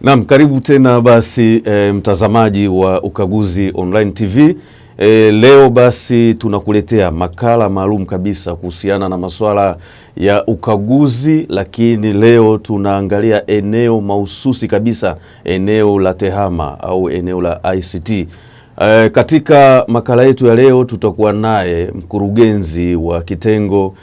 Naam, karibu tena basi mtazamaji wa Ukaguzi Online TV. Leo basi tunakuletea makala maalum kabisa kuhusiana na masuala ya ukaguzi, lakini leo tunaangalia eneo mahususi kabisa, eneo la TEHAMA au eneo la ICT. Katika makala yetu ya leo tutakuwa naye mkurugenzi wa kitengo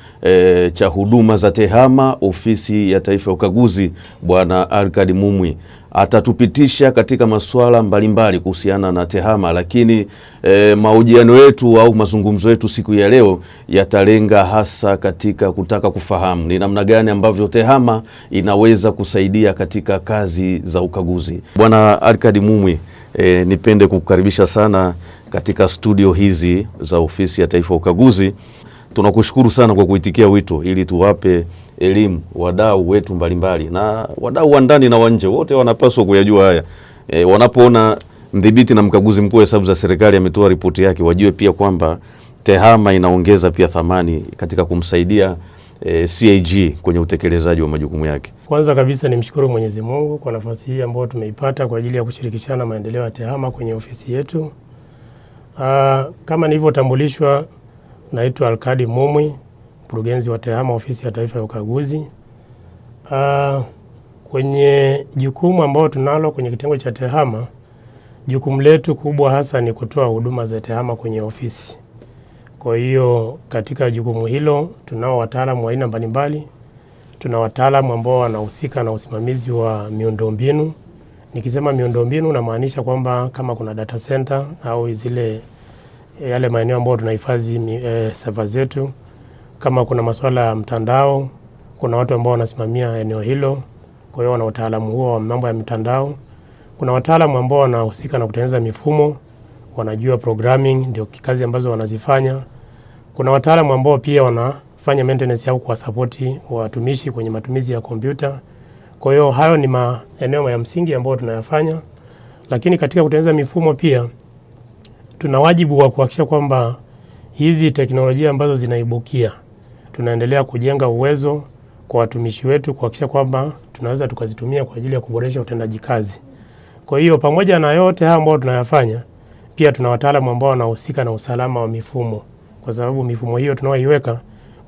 cha huduma za TEHAMA, Ofisi ya Taifa ya Ukaguzi, Bwana Alkad Mumwi. Atatupitisha katika masuala mbalimbali kuhusiana na TEHAMA, lakini mahojiano yetu au mazungumzo yetu siku ya leo yatalenga hasa katika kutaka kufahamu ni namna gani ambavyo TEHAMA inaweza kusaidia katika kazi za ukaguzi. Bwana Alkad Mumwi, nipende kukukaribisha sana katika studio hizi za Ofisi ya Taifa ya Ukaguzi. Tunakushukuru sana kwa kuitikia wito ili tuwape elimu wadau wetu mbalimbali, na wadau wa ndani na wa nje wote wanapaswa kuyajua haya. Wanapoona mdhibiti na mkaguzi mkuu wa hesabu za serikali ametoa ripoti yake, wajue pia kwamba TEHAMA inaongeza pia thamani katika kumsaidia CAG kwenye utekelezaji wa majukumu yake. Kwanza kabisa nimshukuru Mwenyezi Mungu kwa nafasi hii ambayo tumeipata kwa ajili ya kushirikishana maendeleo ya TEHAMA kwenye ofisi yetu. Kama nilivyotambulishwa, naitwa Alkad Mumwi, mkurugenzi wa TEHAMA, Ofisi ya Taifa ya Ukaguzi. Kwenye jukumu ambao tunalo kwenye kitengo cha TEHAMA, jukumu letu kubwa hasa ni kutoa huduma za TEHAMA kwenye ofisi. Kwa hiyo katika jukumu hilo tunao wataalamu wa aina mbalimbali. Tuna wataalamu ambao wanahusika na usimamizi wa miundombinu. Nikisema miundombinu namaanisha kwamba kama kuna data center au yale maeneo ambayo tunahifadhi server zetu, kama kuna masuala ya mtandao, kuna watu ambao wanasimamia eneo hilo. Kwa hiyo wana wataalamu huo wa mambo ya mitandao. Kuna wataalamu ambao wanahusika na kutengeneza mifumo, wanajua programming, ndio kazi ambazo wanazifanya. Kuna wataalamu ambao pia wanafanya maintenance au kuwasapoti watumishi kwenye matumizi ya kompyuta. Kwa hiyo hayo ni maeneo ya msingi ambayo tunayafanya. Lakini katika kutengeneza mifumo pia tuna wajibu wa kuhakikisha kwamba hizi teknolojia ambazo zinaibukia tunaendelea kujenga uwezo kwa watumishi wetu kuhakikisha kwamba tunaweza tukazitumia kwa ajili ya kuboresha utendaji kazi. Kwa hiyo pamoja na yote haya ambayo tunayafanya, pia tuna wataalamu ambao wanahusika na usalama wa mifumo, kwa sababu mifumo hiyo tunaoiweka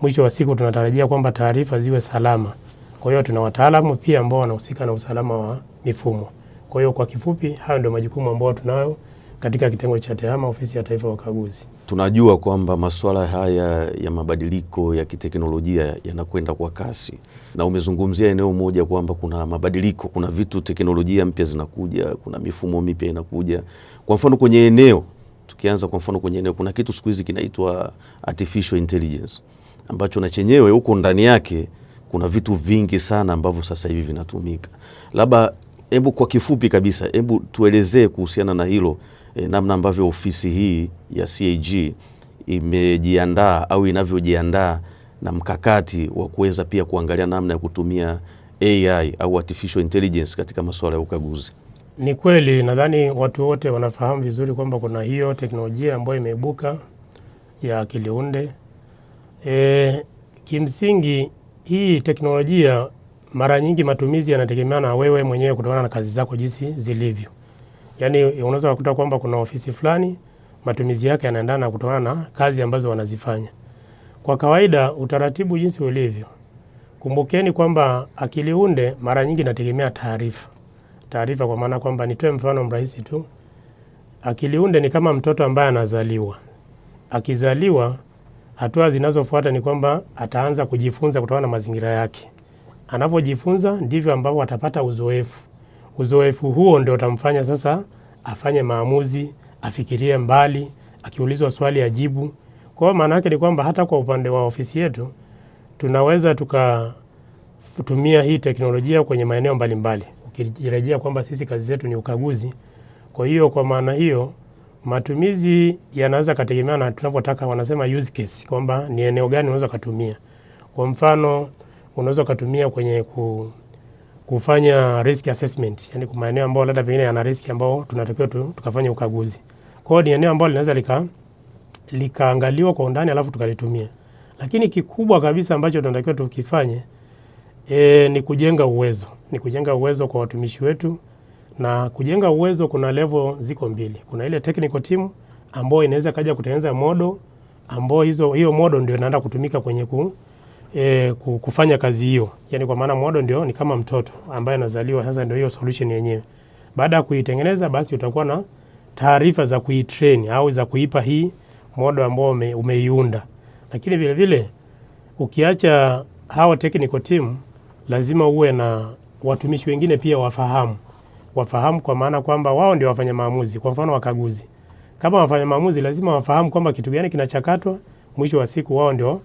mwisho wa siku tunatarajia kwamba taarifa ziwe salama. Kwa hiyo tuna wataalamu pia ambao wanahusika na usalama wa mifumo. Kwa hiyo kwa kifupi, hayo ndio majukumu ambayo tunayo katika kitengo cha TEHAMA, Ofisi ya Taifa ya Ukaguzi. Tunajua kwamba masuala haya ya mabadiliko ya kiteknolojia yanakwenda kwa kasi, na umezungumzia eneo moja kwamba kuna mabadiliko, kuna vitu, teknolojia mpya zinakuja, kuna mifumo mipya inakuja. Kwa mfano kwenye eneo, tukianza kwa mfano kwenye eneo, kuna kitu siku hizi kinaitwa artificial intelligence, ambacho na chenyewe huko ndani yake kuna vitu vingi sana ambavyo sasa hivi vinatumika. Labda hebu kwa kifupi kabisa, hebu tuelezee kuhusiana na hilo, namna ambavyo ofisi hii ya CAG imejiandaa au inavyojiandaa na mkakati wa kuweza pia kuangalia namna ya kutumia AI au artificial intelligence katika masuala ya ukaguzi. Ni kweli, nadhani watu wote wanafahamu vizuri kwamba kuna hiyo teknolojia ambayo imeibuka ya akili unde. Kimsingi hii teknolojia mara nyingi matumizi yanategemea na wewe mwenyewe kutokana na kazi zako jinsi zilivyo. Yaani unaweza kukuta kwamba kuna ofisi fulani matumizi yake yanaendana na kutokana na kazi ambazo wanazifanya. Kwa kawaida utaratibu jinsi ulivyo, kumbukeni kwamba akili unde mara nyingi inategemea taarifa. Taarifa kwa maana kwamba nitoe mfano mrahisi tu. Akili unde ni kama mtoto ambaye anazaliwa. Akizaliwa, hatua zinazofuata ni kwamba ataanza kujifunza kutokana na mazingira yake. Anapojifunza ndivyo ambavyo atapata uzoefu. Uzoefu huo ndio utamfanya sasa afanye maamuzi, afikirie mbali, akiulizwa swali ajibu. Kwa maana yake ni kwamba hata kwa upande wa ofisi yetu tunaweza tukatumia hii teknolojia kwenye maeneo mbalimbali. Ukirejea kwamba sisi kazi zetu ni ukaguzi. Kwa hiyo kwa maana hiyo matumizi yanaweza kutegemea na tunapotaka, wanasema use case, kwamba ni eneo gani unaweza kutumia. Kwa mfano unaweza kutumia kwenye kufanya risk assessment, yani kwa maeneo ambayo labda pengine yana risk ambao tunatakiwa tukafanya ukaguzi. Kwa hiyo ni eneo ambalo linaweza likaangaliwa kwa undani alafu tukalitumia. Lakini kikubwa kabisa ambacho tunatakiwa tukifanye ni kujenga uwezo. Ni kujenga uwezo kwa watumishi wetu Na kujenga uwezo kuna level ziko mbili. Kuna ile technical team ambayo inaweza kaja kutengeneza model ambayo hiyo model ndio inaenda kutumika kwenye kufanya kazi hiyo. Yaani kwa maana model ndio ni kama mtoto ambaye anazaliwa, sasa ndio hiyo solution yenyewe. Baada ya kuitengeneza basi utakuwa na taarifa za kuitrain au za kuipa hii model ambayo umeiunda. Lakini vile vile ukiacha hawa technical team, lazima uwe na watumishi wengine pia wafahamu kwa maana kwamba wao ndio wafanya maamuzi. Kwa mfano wakaguzi, kama wafanya maamuzi lazima wafahamu kwamba kitu gani kinachakatwa, mwisho wa siku wao ndio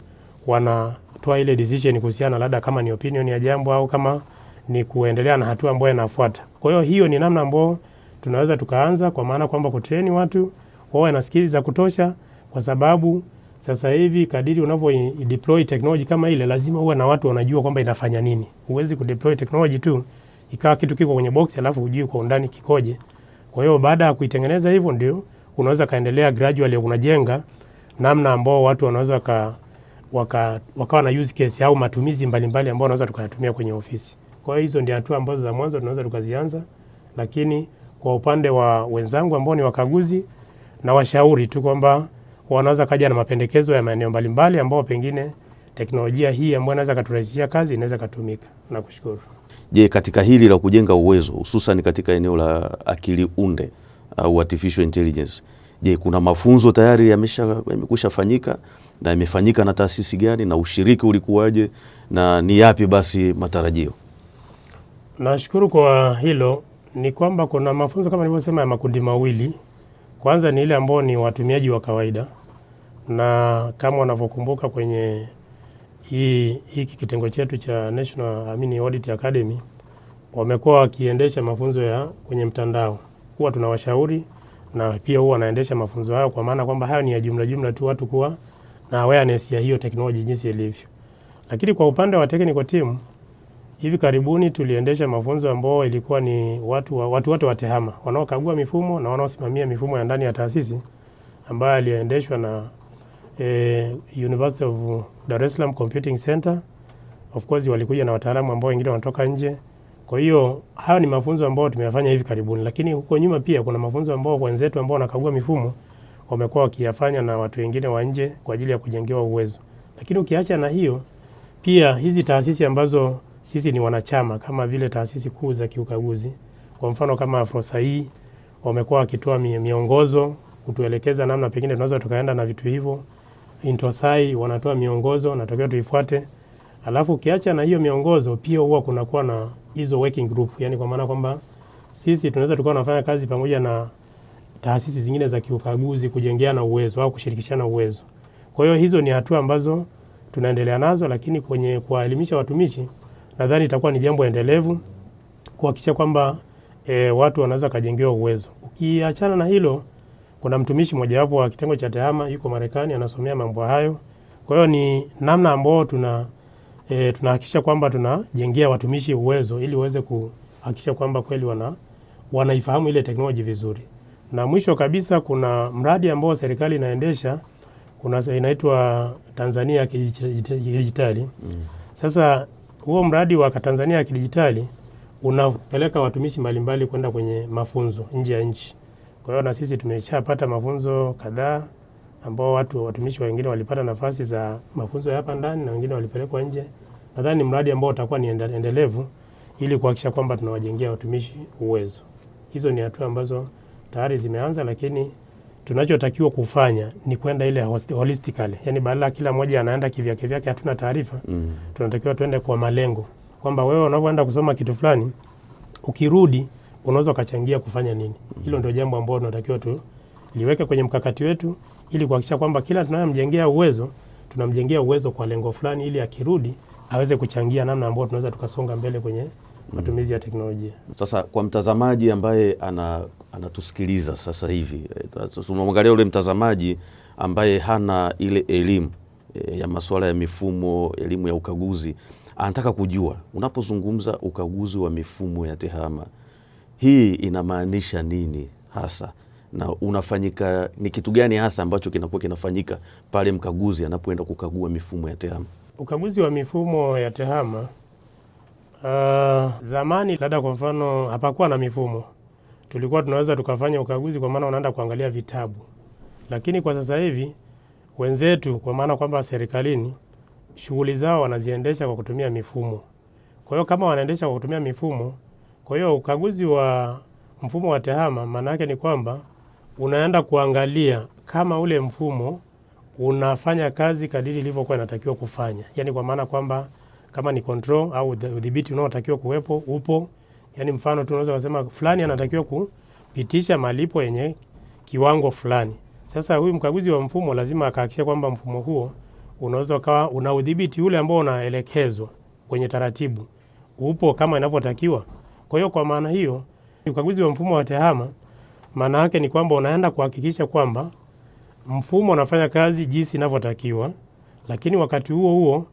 wanatoa ile decision kuhusiana labda kama ni opinion ya jambo au kama ni kuendelea na hatua ambayo inafuata. Kwa hiyo ni namna ambayo tunaweza tukaanza, kwa maana kwamba kutrain watu wawe na skills za kutosha, kwa sababu sasa hivi kadiri unavyo deploy technology kama ile, lazima uwe na watu wanajua kwamba inafanya nini. Huwezi kudeploy technology tu ikawa kitu kiko kwenye box alafu hujui kwa undani kikoje. Kwa hiyo baada ya kuitengeneza hivyo, ndio unaweza kaendelea gradually unajenga namna ambao watu wanaweza wakawa na use case au matumizi mbalimbali ambao wanaweza tukayatumia kwenye ofisi. Kwa hiyo hizo ndio hatua ambazo za mwanzo tunaweza tukazianza, lakini kwa upande wa wenzangu ambao ni wakaguzi, na washauri tu kwamba wanaweza kaja na mapendekezo ya maeneo mbalimbali ambao pengine teknolojia hii ambayo inaweza katurahisishia kazi inaweza katumika. Nakushukuru. Je, katika hili la kujenga uwezo hususan katika eneo la akili unde au artificial intelligence, je, kuna mafunzo tayari yamekwisha fanyika na yamefanyika na taasisi gani, na ushiriki ulikuwaje, na ni yapi basi matarajio? Nashukuru kwa hilo. Ni kwamba kuna mafunzo kama nilivyosema ya makundi mawili. Kwanza ni ile ambao ni watumiaji wa kawaida, na kama wanavyokumbuka kwenye hiki kitengo chetu cha National Audit Academy, wamekuwa wakiendesha mafunzo ya kwenye mtandao. Huwa tunawashauri na pia huwa wanaendesha mafunzo hayo, kwa maana kwamba hayo ni ya jumla tu, watu kuwa na awareness ya hiyo technology jinsi ilivyo. Lakini kwa upande wa technical team, hivi karibuni tuliendesha mafunzo ambao ilikuwa ni watu wote wa TEHAMA wanaokagua mifumo na wanaosimamia mifumo ya ndani ya taasisi, ambayo aliendeshwa na University of Dar es Salaam Computing Center. Of course walikuja na wataalamu ambao wengine wanatoka nje. Kwa hiyo hayo ni mafunzo ambao tumeyafanya hivi karibuni, lakini huko nyuma pia kuna mafunzo ambao wenzetu ambao wanakagua mifumo wamekuwa wakiyafanya na watu wengine wa nje kwa ajili ya kujengewa uwezo. Lakini ukiacha na hiyo, pia hizi taasisi ambazo sisi ni wanachama kama vile taasisi kuu za kiukaguzi, kwa mfano kama Afrosai, wamekuwa wakitoa miongozo kutuelekeza namna pengine tunaweza tukaenda na vitu hivyo. Intosai wanatoa miongozo na tokeo tuifuate. Alafu ukiacha na hiyo miongozo, pia huwa kunakuwa na hizo working group, yani kwa maana kwamba sisi tunaweza tukawa tunafanya kazi pamoja na taasisi zingine za kiukaguzi kujengeana uwezo au kushirikishana uwezo. Kwa hiyo hizo ni hatua ambazo tunaendelea nazo, lakini kwenye kuwaelimisha watumishi nadhani itakuwa ni jambo endelevu kuhakikisha kwamba watu wanaweza kajengewa uwezo. Ukiachana na hilo, kuna mtumishi mmoja wapo wa kitengo cha TEHAMA yuko Marekani anasomea mambo hayo. Kwa hiyo ni namna ambao tunahakikisha kwamba tunajengea watumishi uwezo ili waweze kuhakikisha kwamba kweli wanaifahamu ile teknoloji vizuri. Na mwisho kabisa, kuna mradi ambao serikali inaendesha, inaitwa Tanzania ya Kidijitali. Sasa huo mradi wa Tanzania ya Kidijitali unapeleka watumishi mbalimbali kwenda kwenye mafunzo nje ya nchi. Kwa hiyo na sisi tumeshapata mafunzo kadhaa ambao watumishi wengine walipata nafasi za mafunzo ya hapa ndani na wengine walipelekwa nje. Nadhani mradi ambao utakuwa ni endelevu ili kuhakikisha kwamba tunawajengea watumishi uwezo. Hizo ni hatua ambazo tayari zimeanza, lakini tunachotakiwa kufanya ni kwenda ile holistically. Yaani badala kila mmoja anaenda kivyake hatuna taarifa. Tunatakiwa tuende kwa malengo. Kwamba wewe unapoenda kusoma kitu fulani, ukirudi unaweza kachangia kufanya nini. Hilo ndio jambo ambalo tunatakiwa liweke kwenye mkakati wetu ili kuhakikisha kwamba kila tunayomjengea uwezo, tunamjengea uwezo kwa lengo fulani ili akirudi aweze kuchangia namna ambayo tunaweza tukasonga mbele kwenye matumizi ya teknolojia. Sasa kwa mtazamaji ambaye anatusikiliza sasa hivi, tunamwangalia ule mtazamaji ambaye hana ile elimu ya masuala ya mifumo, elimu ya ukaguzi, anataka kujua unapozungumza ukaguzi wa mifumo ya TEHAMA, hii inamaanisha nini hasa, na unafanyika ni kitu gani hasa ambacho kinakuwa kinafanyika pale mkaguzi anapoenda kukagua mifumo ya TEHAMA? Ukaguzi wa mifumo ya TEHAMA, zamani labda kwa mfano hapakuwa na mifumo, tulikuwa tunaweza tukafanya ukaguzi kwa maana unaenda kuangalia vitabu, lakini kwa sasa hivi wenzetu kwa maana kwamba serikalini shughuli zao wanaziendesha kwa kutumia mifumo. Kwa hiyo kama wanaendesha kwa kutumia mifumo, kwa hiyo ukaguzi wa mfumo wa TEHAMA maana yake ni kwamba unaenda kuangalia kama ule mfumo unafanya kazi kadiri ilivyokuwa inatakiwa kufanya. Yaani kwa maana kwamba kama ni control au udhibiti unaotakiwa kuwepo upo. Yaani mfano tunaweza kusema fulani anatakiwa kupitisha malipo yenye kiwango fulani. Sasa huyu mkaguzi wa mfumo lazima akahakikisha kwamba mfumo huo unaweza ukawa una udhibiti ule ambao unaelekezwa kwenye taratibu upo kama inavyotakiwa. Kwa hiyo kwa maana hiyo ukaguzi wa mfumo wa TEHAMA maana yake ni kwamba unaenda kuhakikisha kwamba mfumo unafanya kazi jinsi inavyotakiwa, lakini wakati huo huo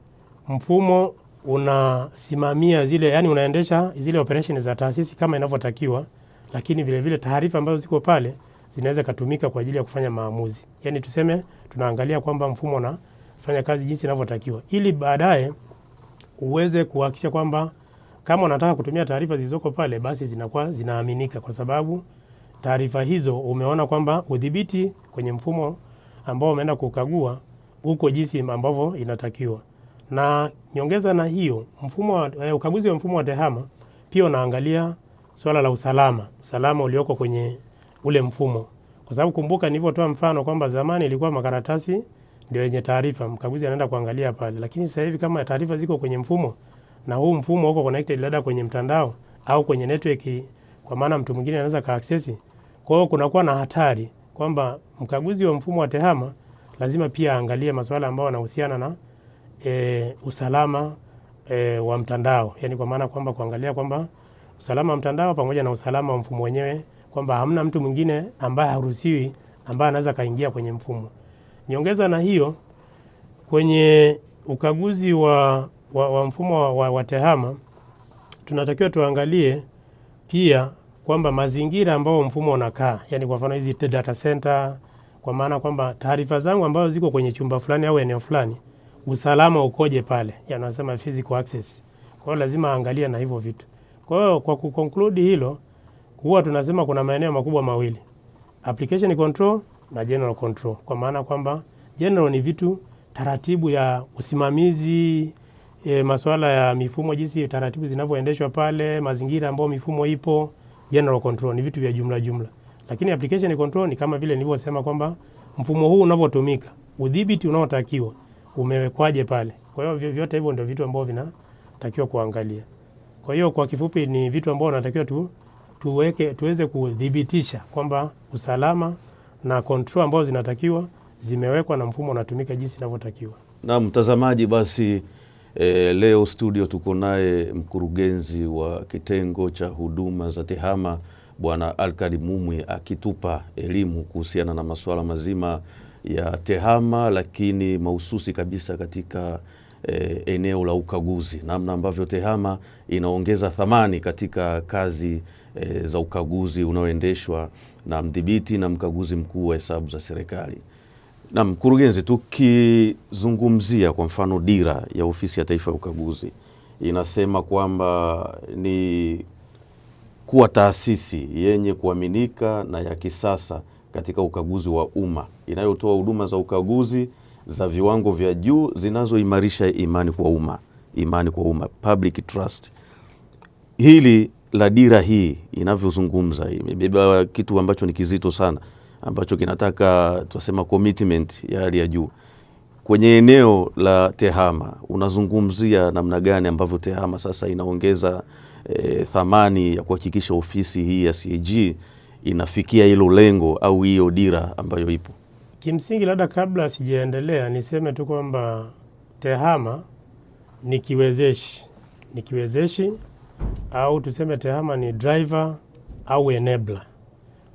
mfumo unasimamia zile, yani unaendesha zile operation za taasisi kama inavyotakiwa, lakini vile vile taarifa ambazo ziko pale zinaweza kutumika kwa ajili ya kufanya maamuzi. Yani tuseme tunaangalia kwamba mfumo unafanya kazi jinsi inavyotakiwa, ili baadaye uweze kuhakikisha kwamba kama unataka kutumia taarifa zilizoko pale basi zinakuwa zinaaminika, kwa sababu taarifa hizo umeona kwamba udhibiti kwenye mfumo ambao umeenda kukagua uko jinsi ambavyo inatakiwa. Na nyongeza na hiyo, mfumo ukaguzi wa mfumo wa TEHAMA pia unaangalia swala la usalama ulioko kwenye ule mfumo. Kwa sababu kumbuka nilivyotoa mfano kwamba zamani ilikuwa makaratasi ndio yenye taarifa, mkaguzi anaenda kuangalia pale. Lakini sasa hivi kama taarifa ziko kwenye mfumo na huu mfumo uko connected labda kwenye mtandao au kwenye network, kwa maana mtu mwingine anaweza ka-access. Kwa hiyo kunakuwa na hatari kwamba mkaguzi wa mfumo wa TEHAMA lazima pia angalie masuala ambayo yanahusiana na usalama wa mtandao. Yaani kwa maana kwamba kuangalia kwamba usalama wa mtandao pamoja na usalama wa mfumo wenyewe, kwamba hamna mtu mwingine ambaye haruhusiwi ambaye anaweza kaingia kwenye mfumo. Niongeza na hiyo, kwenye ukaguzi wa mfumo wa TEHAMA tunatakiwa tuangalie pia kwamba mazingira ambayo mfumo unakaa, yani kwa mfano hizi data center, kwa maana kwamba taarifa zangu ambazo ziko kwenye chumba fulani au eneo fulani usalama ukoje pale, yanasema physical access. Kwa hiyo lazima angalia na hivyo vitu. Kwa hiyo kwa kuconclude hilo, huwa tunasema kuna maeneo makubwa mawili, application control na general control. Kwa maana kwamba general ni vitu taratibu ya usimamizi, masuala ya mifumo jinsi taratibu zinavyoendeshwa pale, mazingira ambayo mifumo ipo. General control ni vitu vya jumla. Lakini application control ni kama vile nilivyosema kwamba mfumo huu unavyotumika, udhibiti unaotakiwa umewekwaje pale. Kwa hiyo vyote hivyo ndio vitu ambavyo vinatakiwa kuangalia. Kwa hiyo kwa kifupi ni vitu ambavyo tunatakiwa tuweze kudhibitisha kwamba usalama na control ambazo zinatakiwa zimewekwa na mfumo unatumika jinsi inavyotakiwa. Na mtazamaji, basi leo studio tuko naye mkurugenzi wa kitengo cha huduma za TEHAMA Bwana Alkadi Mumwi akitupa elimu kuhusiana na masuala mazima ya TEHAMA, lakini mahususi kabisa katika eneo la ukaguzi, namna ambavyo TEHAMA inaongeza thamani katika kazi za ukaguzi unaoendeshwa na mdhibiti na mkaguzi mkuu wa hesabu za serikali. Na mkurugenzi, tukizungumzia kwa mfano dira ya Ofisi ya Taifa ya Ukaguzi inasema kwamba ni kuwa taasisi yenye kuaminika na ya kisasa katika ukaguzi wa umma, inayotoa huduma za ukaguzi za viwango vya juu zinazoimarisha imani kwa umma, public trust. Hili la dira hii inavyozungumza imebeba kitu ambacho ni kizito sana, ambacho kinataka tunasema commitment ya hali ya juu. Kwenye eneo la TEHAMA unazungumzia namna gani ambavyo TEHAMA sasa inaongeza thamani ya kuhakikisha ofisi hii ya CAG inafikia hilo lengo au hiyo dira ambayo ipo? Kimsingi labda kabla sijaendelea niseme tu kwamba TEHAMA ni kiwezeshi au tuseme TEHAMA ni driver au enabler.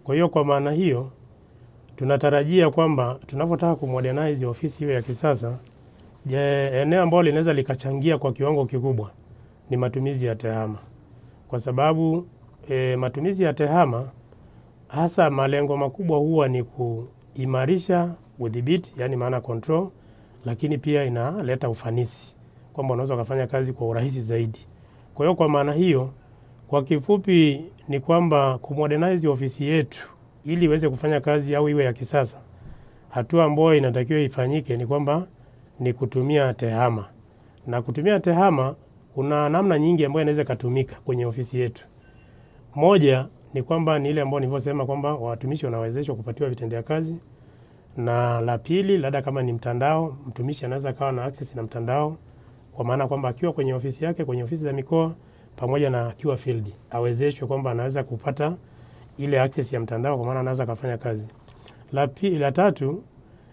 Kwa hiyo kwa maana hiyo tunatarajia kwamba tunapotaka kumodernize ofisi hiyo ya kisasa, eneo ambalo linaweza likachangia kwa kiwango kikubwa ni matumizi ya TEHAMA. Kwa sababu matumizi ya TEHAMA hasa malengo makubwa huwa ni kuimarisha udhibiti, yani maana control, lakini pia inaleta ufanisi kwamba unaweza kufanya kazi kwa urahisi zaidi. Kwa hiyo kwa maana hiyo Kwa kifupi ni kwamba kumodernize ofisi yetu ili iweze kufanya kazi au iwe ya kisasa, hatua ambayo inatakiwa ifanyike ni kwamba ni kutumia TEHAMA. Na kutumia TEHAMA kuna namna nyingi ambayo inaweza kutumika kwenye ofisi yetu. Moja ni kwamba ni ile ambayo nilivyosema kwamba watumishi wanawezeshwa kupatiwa vitendea kazi, na la pili labda kama ni mtandao, mtumishi anaweza kawa na access na mtandao, kwa maana kwamba akiwa kwenye ofisi yake, kwenye ofisi za mikoa pamoja na akiwa field, awezeshwe kwamba anaweza kupata ile access ya mtandao, kwa maana anaweza kufanya kazi. La tatu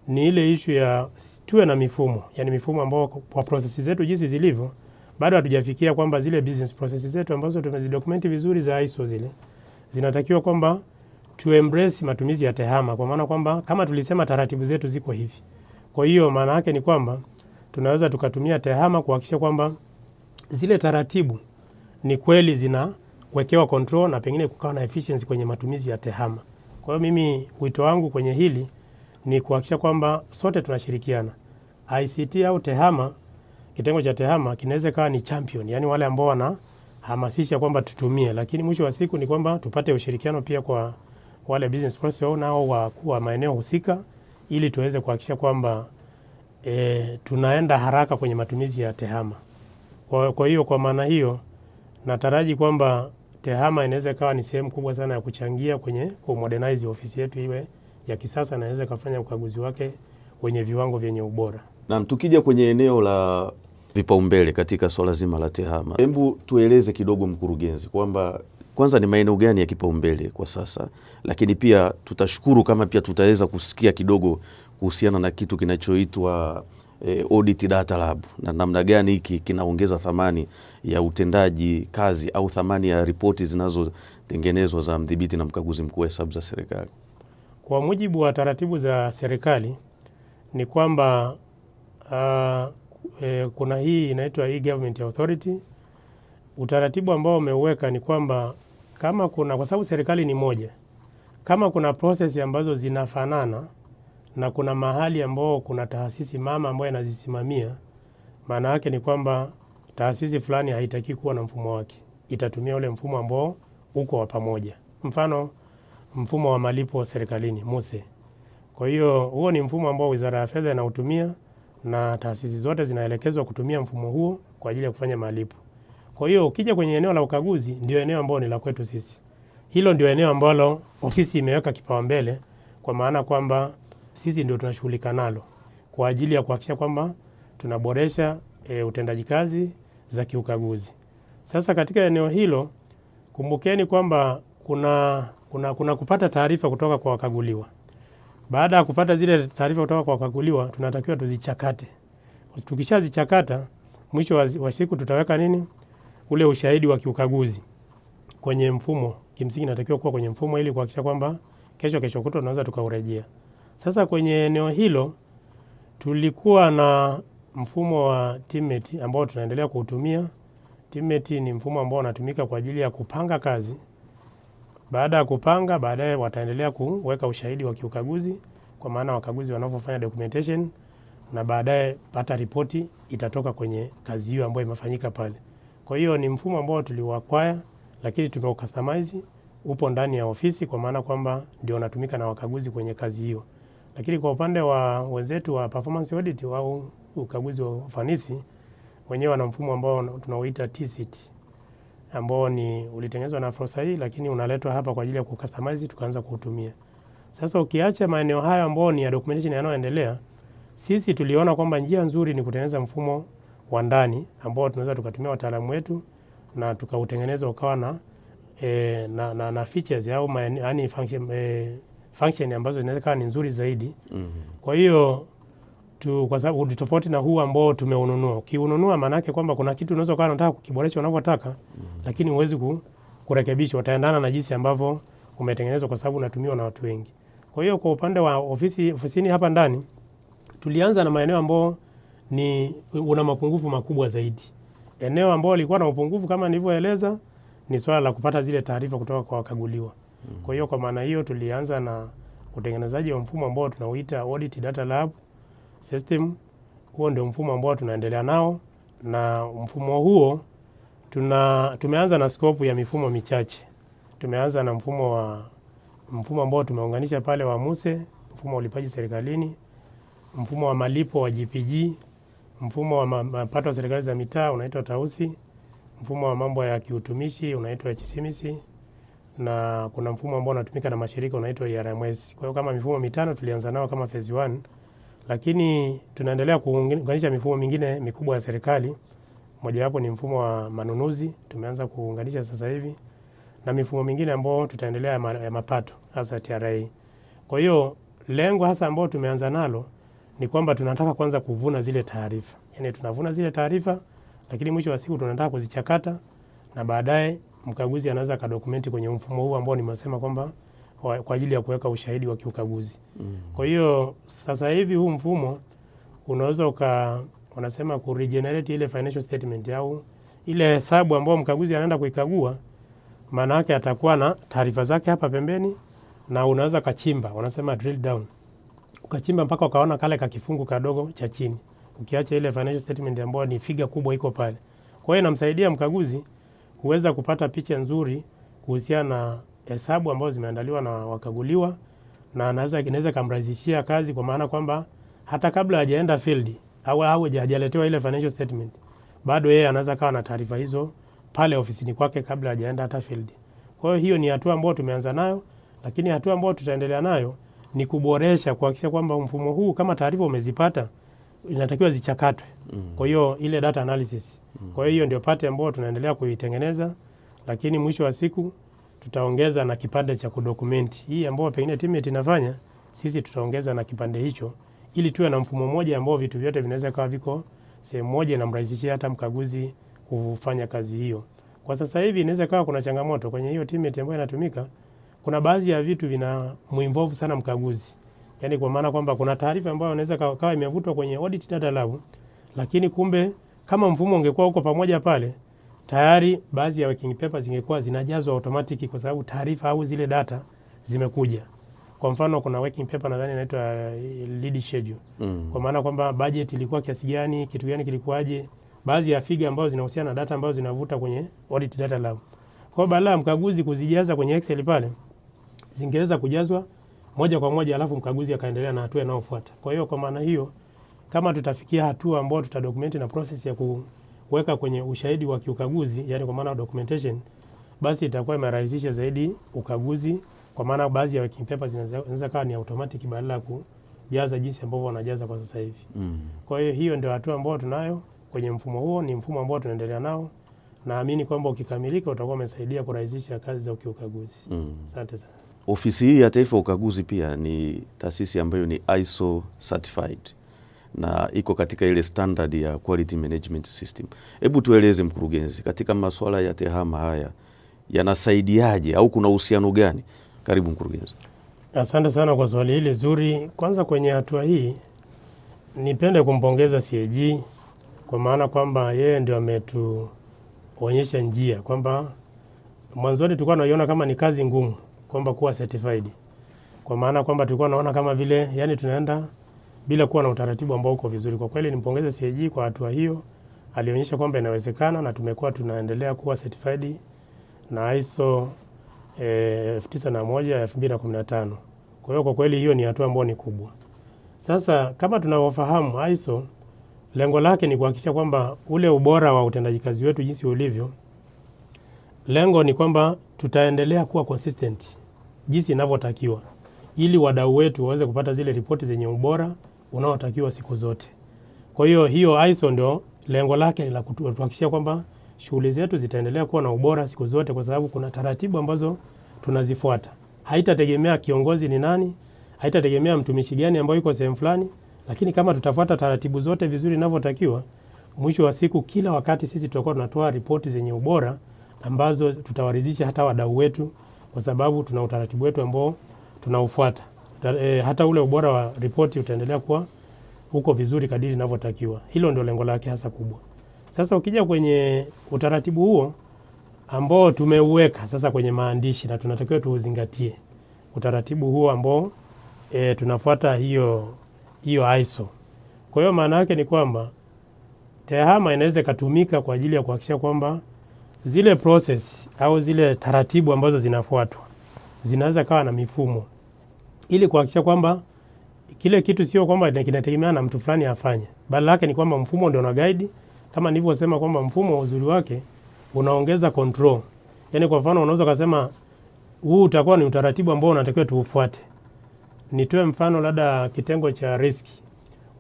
ni ile issue ya tuwe na mifumo, yani mifumo ambao kwa processes zetu jinsi zilivyo bado hatujafikia kwamba zile business processes zetu ambazo tumezidokumenti vizuri za ISO zile zinatakiwa kwamba tu embrace matumizi ya TEHAMA, kwa maana kwamba kama tulisema taratibu zetu ziko hivi. Kwa hiyo maana yake ni kwamba tunaweza tukatumia TEHAMA kuhakikisha kwamba zile taratibu ni kweli zinawekewa control na pengine kukawa na efficiency kwenye matumizi ya TEHAMA. Kwa hiyo mimi wito wangu kwenye hili ni kuhakikisha kwamba sote tunashirikiana. ICT au TEHAMA, kitengo cha TEHAMA kinaweza kawa ni champion, yani wale ambao wanahamasisha kwamba tutumie, lakini mwisho wa siku ni kwamba tupate ushirikiano pia kwa wale business process owner au wakuu wa maeneo husika, ili tuweze kuhakikisha kwamba tunaenda haraka kwenye matumizi ya TEHAMA. Kwa hiyo kwa maana hiyo nataraji kwamba TEHAMA inaweza kawa ni sehemu kubwa sana ya kuchangia kwenye kumodernize ofisi yetu iwe ya kisasa na inaweza kufanya ukaguzi wake wenye viwango vyenye ubora. Na tukija kwenye eneo la vipaumbele katika swala zima la TEHAMA, hebu tueleze kidogo mkurugenzi, kwamba kwanza ni maeneo gani ya kipaumbele kwa sasa, lakini pia tutashukuru kama pia tutaweza kusikia kidogo kuhusiana na kitu kinachoitwa Audit Data Lab na namna gani hiki kinaongeza thamani ya utendaji kazi au thamani ya ripoti zinazotengenezwa za mdhibiti na mkaguzi mkuu wa hesabu za serikali. Kwa mujibu wa taratibu za serikali ni kwamba kuna hii inaitwa e-Government Authority. Utaratibu ambao umeuweka ni kwamba kama kuna, kwa sababu serikali ni moja, kama kuna process ambazo zinafanana na kuna mahali ambao kuna taasisi mama ambayo inazisimamia, maana yake ni kwamba taasisi fulani haitaki kuwa na mfumo wake, itatumia ule mfumo ambao uko wa pamoja. Mfano mfumo wa malipo serikalini MUSE. Kwa hiyo huo ni mfumo ambao Wizara ya Fedha inautumia na taasisi zote zinaelekezwa kutumia mfumo huo kwa ajili ya kufanya malipo. Kwa hiyo ukija kwenye eneo la ukaguzi, ndio eneo ambalo ni la kwetu sisi. Hilo ndio eneo ambalo ofisi imeweka kipaumbele, kwa maana kwamba sisi ndio tunashughulika nalo kwa ajili ya kuhakikisha kwamba tunaboresha utendaji kazi za kiukaguzi. Sasa katika eneo hilo kumbukeni kwamba kuna kupata taarifa kutoka kwa wakaguliwa. Baada ya kupata zile taarifa kutoka kwa wakaguliwa, tunatakiwa tuzichakate. Tukishazichakata, mwisho wa siku tutaweka nini? Ule ushahidi wa kiukaguzi kwenye mfumo. Kimsingi natakiwa kuwa kwenye mfumo ili kuhakikisha kwamba kesho kutwa tunaweza tukaurejea. Sasa kwenye eneo hilo tulikuwa na mfumo wa TIMET ambao tunaendelea kuutumia. TIMET ni mfumo ambao unatumika kwa ajili ya kupanga kazi. Baada ya kupanga, baadaye wataendelea kuweka ushahidi wa kiukaguzi, kwa maana wakaguzi wanapofanya documentation, na baadaye pata ripoti itatoka kwenye kazi hiyo ambayo imefanyika pale. Kwa hiyo ni mfumo ambao tuliuacquire, lakini tumeucustomize, upo ndani ya ofisi, kwa maana kwamba ndio unatumika na wakaguzi kwenye kazi hiyo. Lakini kwa upande wa wenzetu wa performance audit au ukaguzi wa ufanisi, wenyewe wana mfumo ambao tunauita TCT, ambao ni ulitengenezwa na Afrosai, lakini unaletwa hapa kwa ajili ya kucustomize, tukaanza kuutumia. Sasa ukiacha maeneo hayo ambao ni ya documentation yanayoendelea, sisi tuliona kwamba njia nzuri ni kutengeneza mfumo wa ndani ambao tunaweza tukatumia wataalamu wetu na tukautengeneza ukawa na features au yani function ambazo zinaweza kuwa ni nzuri zaidi. Kwa hiyo kwa sababu tofauti na huu ambao tumeununua. Ukiununua maana yake kwamba kuna kitu unaweza kuwa unataka kukiboresha unavyotaka, lakini huwezi kurekebisha, utaendana na jinsi ambavyo umetengenezwa, kwa sababu unatumiwa na watu wengi. Kwa hiyo kwa upande wa ofisini hapa ndani tulianza na maeneo ambao una mapungufu makubwa zaidi. Eneo ambao lilikuwa na upungufu kama nilivyoeleza ni swala la kupata zile taarifa kutoka kwa wakaguliwa. Kwa hiyo kwa maana hiyo tulianza na utengenezaji wa mfumo ambao tunauita Audit Data Lab System. Huo ndio mfumo ambao tunaendelea nao, na mfumo huo tumeanza na scope ya mifumo michache. Tumeanza na mfumo ambao tumeunganisha pale wa MUSE, mfumo wa ulipaji serikalini, mfumo wa malipo wa GPG, mfumo wa mapato ya serikali za mitaa unaitwa Tausi, mfumo wa mambo ya kiutumishi unaitwa HCMC, na kuna mfumo ambao unatumika na mashirika unaitwa ERMS. Kwa hiyo kama mifumo mitano tulianza nao kama phase 1, lakini tunaendelea kuunganisha mifumo mingine mikubwa ya serikali. Mojawapo ni mfumo wa manunuzi tumeanza kuunganisha sasa hivi, na mifumo mingine ambayo tutaendelea ya mapato hasa TRA. Kwa hiyo lengo hasa ambao tumeanza nalo ni kwamba tunataka kwanza kuvuna zile taarifa. Yaani tunavuna zile taarifa, lakini mwisho wa siku tunataka kuzichakata na baadaye mkaguzi anaweza kadokumenti kwenye mfumo huu ambao nimesema kwamba kwa ajili ya kuweka ushahidi wa kiukaguzi. Kwa hiyo sasa hivi huu mfumo unaweza wanasema kuregenerate ile financial statement au ile hesabu ambayo mkaguzi anaenda kuikagua, maana yake atakuwa na taarifa zake hapa pembeni, na unaweza kachimba, wanasema drill down. Ukachimba mpaka ukaona kale kakifungu kadogo cha chini, ukiacha ile financial statement ambayo ni figa kubwa iko pale. Kwa hiyo inamsaidia mkaguzi kuweza kupata picha nzuri kuhusiana na hesabu ambazo zimeandaliwa na wakaguliwa, na inaweza kumrahisishia kazi, kwa maana kwamba hata kabla hajaenda field au hajaletewa ile financial statement, bado yeye anaweza kawa na taarifa hizo pale ofisini kwake kabla hajaenda hata field. Kwa hiyo hiyo ni hatua ambayo tumeanza nayo, lakini hatua ambayo tutaendelea nayo ni kuboresha, kuhakikisha kwamba mfumo huu kama taarifa umezipata inatakiwa zichakatwe. Kwa hiyo ile data analysis. Kwa hiyo ndio pati ambayo tunaendelea kuitengeneza, lakini mwisho wa siku tutaongeza na kipande cha kudokumenti. Hii ambayo pengine TIMET inafanya, sisi tutaongeza na kipande hicho ili tuwe na mfumo mmoja ambao vitu vyote vinaweza kuwa viko sehemu moja na mrahisishia hata mkaguzi kufanya kazi hiyo. Kwa sasa hivi inaweza kuwa kuna changamoto kwenye hiyo TIMET ambayo inatumika. Kuna baadhi ya vitu vina muinvolve sana mkaguzi. Yaani kwa maana kwamba kuna taarifa ambayo inaweza kawa imevutwa kwenye audit data lab, lakini kumbe kama mfumo ungekuwa huko pamoja pale, tayari baadhi ya working papers zingekuwa zinajazwa automatic kwa sababu taarifa au zile data zimekuja. Kwa mfano kuna working paper nadhani inaitwa lead schedule. Kwa maana kwamba budget ilikuwa kiasi gani, kitu gani kilikuwaje, baadhi ya figa ambazo zinahusiana na data ambazo zinavuta kwenye audit data lab. Kwa badala ya mkaguzi kuzijaza kwenye Excel pale, zingeweza kujazwa moja kwa moja, alafu mkaguzi akaendelea na hatua inayofuata. Kwa hiyo kwa maana hiyo, kama tutafikia hatua ambayo tutadokumenti na process ya kuweka kwenye ushahidi wa kiukaguzi, yani kwa maana documentation, basi itakuwa imerahisisha zaidi ukaguzi, kwa maana baadhi ya working papers zinaweza kuwa ni automatic badala ya kujaza jinsi ambavyo wanajaza kwa sasa hivi. Kwa hiyo hiyo ndio hatua ambayo tunayo kwenye mfumo huo, ni mfumo ambao tunaendelea nao. Naamini kwamba ukikamilika utakuwa umesaidia kurahisisha kazi za ukaguzi. Asante sana. Ofisi hii ya Taifa ya Ukaguzi pia ni taasisi ambayo ni ISO certified na iko katika ile standard ya quality management system. Hebu tueleze mkurugenzi, katika masuala ya tehama haya yanasaidiaje au kuna uhusiano gani? Karibu mkurugenzi. Asante sana kwa swali hili zuri. Kwanza kwenye hatua hii nipende kumpongeza CAG kwa maana kwamba yeye ndio ametuonyesha njia, kwamba mwanzoni tulikuwa tunaiona kama ni kazi ngumu kwamba kuwa certified. Kwa maana kwamba tulikuwa tunaona kama vile yani tunaenda bila kuwa na utaratibu ambao uko vizuri. Kwa kweli nimpongeze CAG kwa hatua hiyo. Alionyesha kwamba inawezekana na tumekuwa tunaendelea kuwa certified na ISO 9001 2015. Kwa hiyo kwa kweli hiyo ni hatua ambayo ni kubwa. Sasa kama tunavyofahamu ISO lengo lake ni kuhakikisha kwamba ule ubora wa utendaji kazi wetu jinsi ulivyo. Lengo ni kwamba tutaendelea kuwa consistent jinsi inavyotakiwa, ili wadau wetu waweze kupata zile ripoti zenye ubora unaotakiwa siku zote. Kwa hiyo hiyo ISO ndio lengo lake la kuhakikisha kwamba shughuli zetu zitaendelea kuwa na ubora siku zote, kwa sababu kuna taratibu ambazo tunazifuata. Haitategemea kiongozi ni nani, haitategemea mtumishi gani ambaye yuko sehemu fulani, lakini kama tutafuata taratibu zote vizuri inavyotakiwa, mwisho wa siku kila wakati sisi tutakuwa tunatoa ripoti zenye ubora ambazo tutawaridhisha hata wadau wetu, kwa sababu tuna utaratibu wetu ambao tunaufuata. Hata ule ubora wa ripoti utaendelea kuwa huko vizuri kadiri inavyotakiwa. Hilo ndio lengo lake hasa kubwa. Sasa ukija kwenye utaratibu huo ambao tumeuweka sasa kwenye maandishi na tunatakiwa tuuzingatie utaratibu huo ambao tunafuata hiyo ISO. Kwa hiyo maana yake ni kwamba tehama inaweza kutumika kwa ajili ya kuhakikisha kwamba zile process au zile taratibu ambazo zinafuatwa zinaweza kawa na mifumo ili kuhakikisha kwamba kile kitu sio kwamba kinategemea na mtu fulani afanye, bali lake ni kwamba mfumo ndio una guide. Kama nilivyosema kwamba mfumo uzuri wake unaongeza control. Yaani kwa mfano unaweza kusema huu utakuwa ni utaratibu ambao unatakiwa tuufuate. Nitoe mfano labda kitengo cha risk.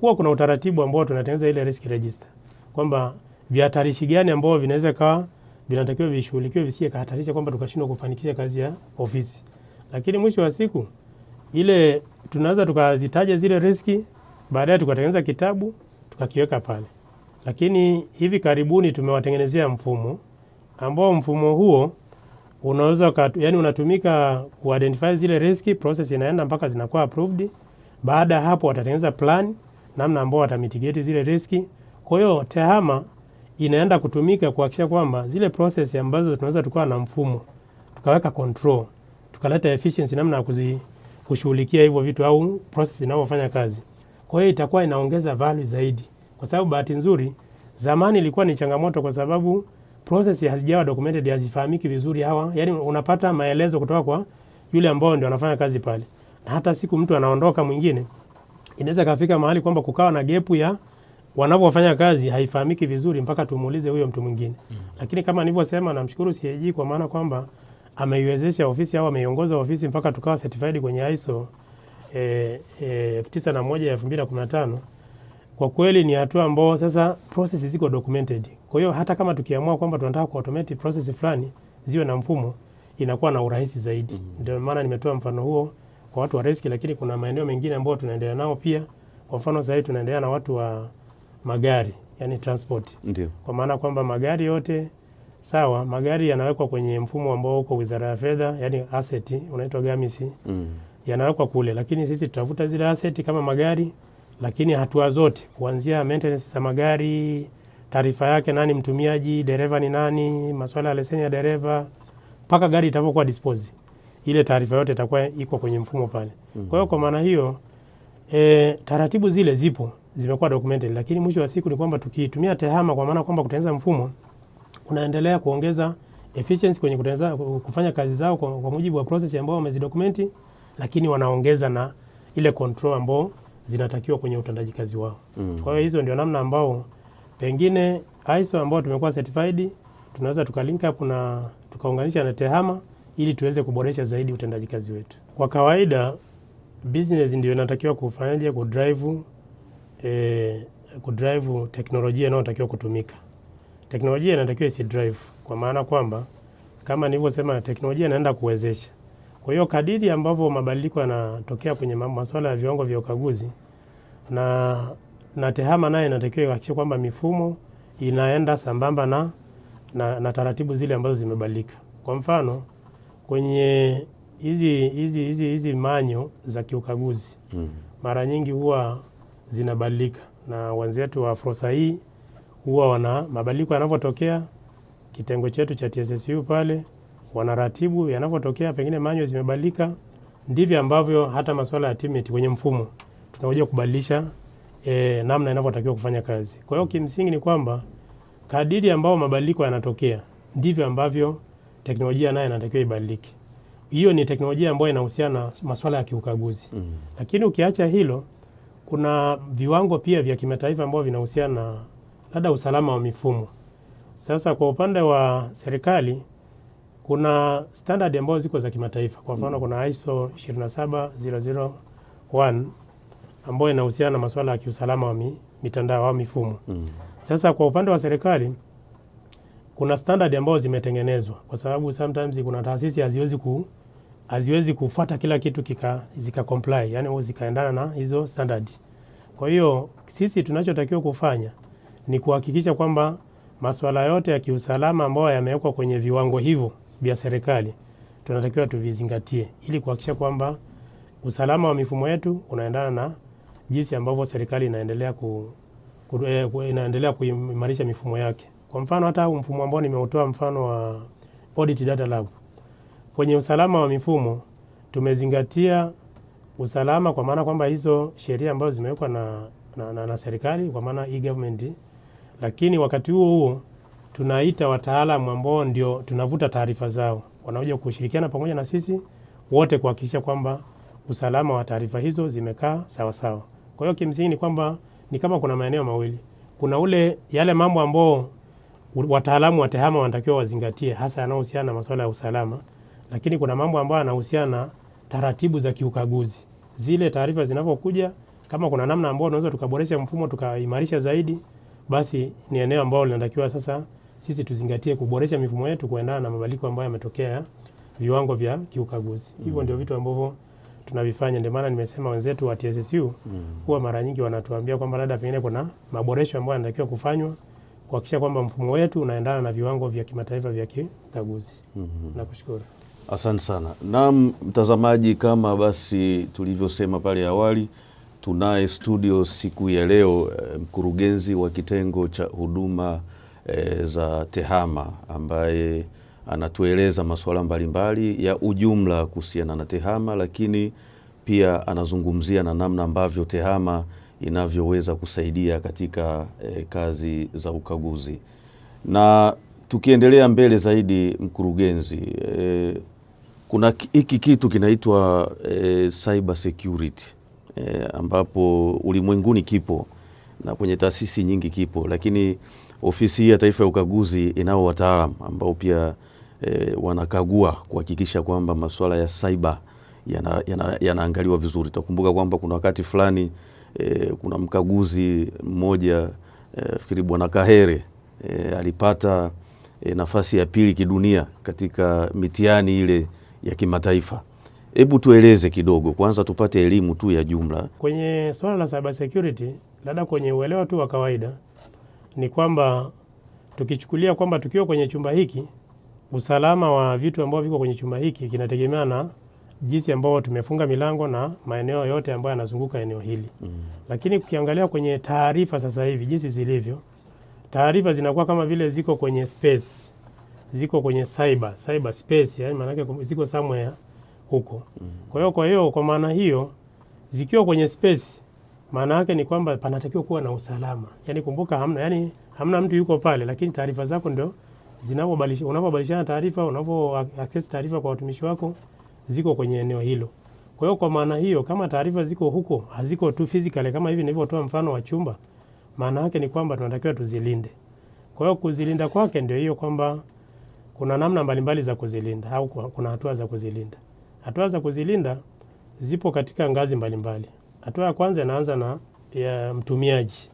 Huwa kuna utaratibu ambao tunatengeneza ile risk register. Kwamba vihatarishi gani ambao vinaweza kawa vinatakiwa vishughulikiwe visiye kahatarisha kwamba tukashindwa kufanikisha kazi ya ofisi. Lakini mwisho wa siku ile tunaweza tukazitaja zile riski, baadaye tukatengeneza kitabu tukakiweka pale. Lakini hivi karibuni tumewatengenezea mfumo ambao mfumo huo unaweza yani unatumika kuidentify zile riski, process inaenda mpaka zinakuwa approved. Baada ya hapo watatengeneza plan namna ambao watamitigate zile riski. Kwa hiyo TEHAMA inaenda kutumika kuhakikisha kwamba zile process ambazo tunaweza tukawa na mfumo tukaweka control, tukaleta efficiency namna ya kushughulikia hivyo vitu au process zinazofanya kazi. Kwa hiyo itakuwa inaongeza value zaidi. Kwa sababu bahati nzuri zamani ilikuwa ni changamoto kwa sababu process hazijawa documented, hazifahamiki vizuri hawa. Yaani unapata maelezo kutoka kwa yule ambao ndio anafanya kazi pale. Na hata siku mtu anaondoka mwingine inaweza kafika mahali kwamba kukawa na gap ya wanavyofanya kazi haifahamiki vizuri mpaka tumuulize huyo mtu mwingine. Lakini kama nilivyosema, namshukuru CAG kwa maana kwamba ameiwezesha ofisi au ameiongoza ofisi mpaka tukawa certified kwenye ISO 9001 ya 2015. Kwa kweli ni hatua ambao sasa process ziko documented. Kwa hiyo hata kama tukiamua kwamba tunataka kuautomate process fulani ziwe na mfumo, inakuwa na urahisi zaidi. Ndio maana nimetoa mfano huo kwa watu wa risk, lakini kuna maeneo mengine ambao tunaendelea nao pia. Kwa mfano sasa tunaendelea na watu wa magari, yani transport. Ndio. Kwa maana kwamba magari yote sawa, magari yanawekwa kwenye mfumo ambao uko Wizara ya Fedha, yani asset unaitwa GAMIS. Yanawekwa kule, lakini sisi tutavuta zile asset kama magari, lakini hatua zote kuanzia maintenance za magari, taarifa yake, nani mtumiaji, dereva ni nani, masuala ya leseni ya dereva, mpaka gari itakapokuwa disposed, ile taarifa yote itakuwa iko kwenye mfumo pale. Kwa hiyo kwa maana hiyo taratibu zile zipo, zimekuwa documented, lakini mwisho wa siku ni kwamba tukitumia TEHAMA kwa maana kwamba kutengeneza mfumo unaendelea kuongeza efficiency kwenye kufanya kazi zao kwa mujibu wa process ambao wamezidokumenti, lakini wanaongeza na ile control ambao zinatakiwa kwenye utendaji kazi wao. Kwa hiyo hizo ndio namna ambao pengine ISO ambao tumekuwa certified tunaweza tukalink up na tukaunganisha na TEHAMA ili tuweze kuboresha zaidi utendaji kazi wetu. Kwa kawaida business ndio inatakiwa kufanyaje kudrive teknolojia inayotakiwa kutumika. Teknolojia inatakiwa isi drive kwa maana kwamba kama nilivyosema teknolojia inaenda kuwezesha. Kwa hiyo kadiri ambavyo mabadiliko yanatokea kwenye masuala ya viwango vya ukaguzi na TEHAMA naye inatakiwa kuhakikisha kwamba mifumo inaenda sambamba na taratibu zile ambazo zimebadilika. Kwa mfano kwenye hizi manyo za kiukaguzi mara nyingi huwa zinabadilika, na wenzetu wa Afrosai huwa wana mabadiliko yanapotokea, kitengo chetu cha TSSU pale wanaratibu yanapotokea, pengine manyo zimebadilika, ndivyo ambavyo hata masuala ya TIMET kwenye mfumo tunakuja kubadilisha namna inavyotakiwa kufanya kazi. Kwa hiyo kimsingi ni kwamba kadiri ambao mabadiliko yanatokea ndivyo ambavyo teknolojia nayo inatakiwa ibadilike. Hiyo ni teknolojia ambayo inahusiana na masuala ya kiukaguzi. Lakini ukiacha hilo, kuna viwango pia vya kimataifa ambao vinahusiana na labda usalama wa mifumo. Sasa kwa upande wa serikali kuna standard ambazo ziko za kimataifa. Kwa mfano kuna ISO 27001 ambayo inahusiana na masuala ya kiusalama wa mitandao au mifumo. Sasa kwa upande wa serikali kuna standard ambazo zimetengenezwa kwa sababu sometimes kuna taasisi haziwezi kufuata kila kitu zika comply, yani zikaendana na hizo standard. Kwa hiyo sisi tunachotakiwa kufanya ni kuhakikisha kwamba masuala yote ya kiusalama ambayo yamewekwa kwenye viwango hivyo vya serikali tunatakiwa tuvizingatie ili kuhakikisha kwamba usalama wa mifumo yetu unaendana na jinsi ambavyo serikali inaendelea kuimarisha mifumo yake. Kwa mfano hata mfumo ambao nimeutoa mfano wa Audit Data Lab. Kwenye usalama wa mifumo tumezingatia usalama kwa maana kwamba hizo sheria ambazo zimewekwa na serikali kwa maana e-government, lakini wakati huo tunaita wataalamu ambao ndio tunavuta taarifa zao, wanakuja kushirikiana pamoja na sisi wote kuhakikisha kwamba usalama wa taarifa hizo zimekaa sawa sawa. Kwa hiyo kimsingi ni kwamba ni kama kuna maeneo mawili. Kuna yale mambo ambao wataalamu wa TEHAMA wanatakiwa wazingatie, hasa yanayohusiana na masuala ya usalama, lakini kuna mambo ambayo yanahusiana na taratibu za kiukaguzi. Zile taarifa zinapokuja, kama kuna namna ambayo tunaweza tukaboresha mfumo tukaimarisha zaidi, basi ni eneo ambalo linatakiwa sasa sisi tuzingatie kuboresha mifumo yetu kuendana na mabadiliko ambayo yametokea viwango vya kiukaguzi. Hivyo ndio vitu ambavyo tunavifanya. Ndio maana nimesema wenzetu wa TSSU huwa mara nyingi wanatuambia kwamba labda pengine kuna maboresho ambayo yanatakiwa kufanywa kuhakikisha kwamba mfumo wetu unaendana na viwango vya kimataifa vya kiukaguzi. Nakushukuru. Asante sana. Na mtazamaji, kama basi tulivyosema pale awali, tunaye studio siku ya leo mkurugenzi wa kitengo cha huduma za TEHAMA ambaye anatueleza masuala mbalimbali ya ujumla kuhusiana na TEHAMA, lakini pia anazungumzia na namna ambavyo TEHAMA inavyoweza kusaidia katika kazi za ukaguzi. Na tukiendelea mbele zaidi, mkurugenzi, kuna hiki kitu kinaitwa cyber security ambapo ulimwenguni kipo na kwenye taasisi nyingi kipo, lakini Ofisi ya Taifa ya Ukaguzi inao wataalamu ambao pia wanakagua kuhakikisha kwamba masuala ya cyber yanaangaliwa vizuri. Takumbuka kwamba kuna wakati fulani kuna mkaguzi mmoja fikiri Bwana Kahere alipata nafasi ya pili kidunia katika mitihani ile ya kimataifa. Hebu tueleze kidogo kwanza, tupate elimu tu ya jumla kwenye swala la cyber security. Labda kwenye uelewa tu wa kawaida ni kwamba tukichukulia kwamba tukiwa kwenye chumba hiki, usalama wa vitu ambavyo viko kwenye chumba hiki kinategemea na jinsi ambao tumefunga milango na maeneo yote ambayo yanazunguka eneo hili. Lakini ukiangalia kwenye taarifa sasa hivi jinsi zilivyo, taarifa zinakuwa kama vile ziko kwenye space, ziko kwenye cyber space, yani maana yake ziko somewhere huko. Kwa hiyo kwa maana hiyo zikiwa kwenye space, maana yake ni kwamba panatakiwa kuwa na usalama. Yani kumbuka hamna mtu yuko pale, lakini taarifa zako ndio unapobadilishana taarifa, unapo access taarifa kwa watumishi wako ziko kwenye eneo hilo. Kwa hiyo kwa maana hiyo kama taarifa ziko huko, haziko tu physically kama hivi nilivyotoa mfano wa chumba, maana yake ni kwamba tunatakiwa tuzilinde. Kwa hiyo kuzilinda kwake ndio hiyo kwamba kuna namna mbalimbali za kuzilinda au kuna hatua za kuzilinda. Hatua za kuzilinda zipo katika ngazi mbalimbali. Hatua ya kwanza inaanza na ya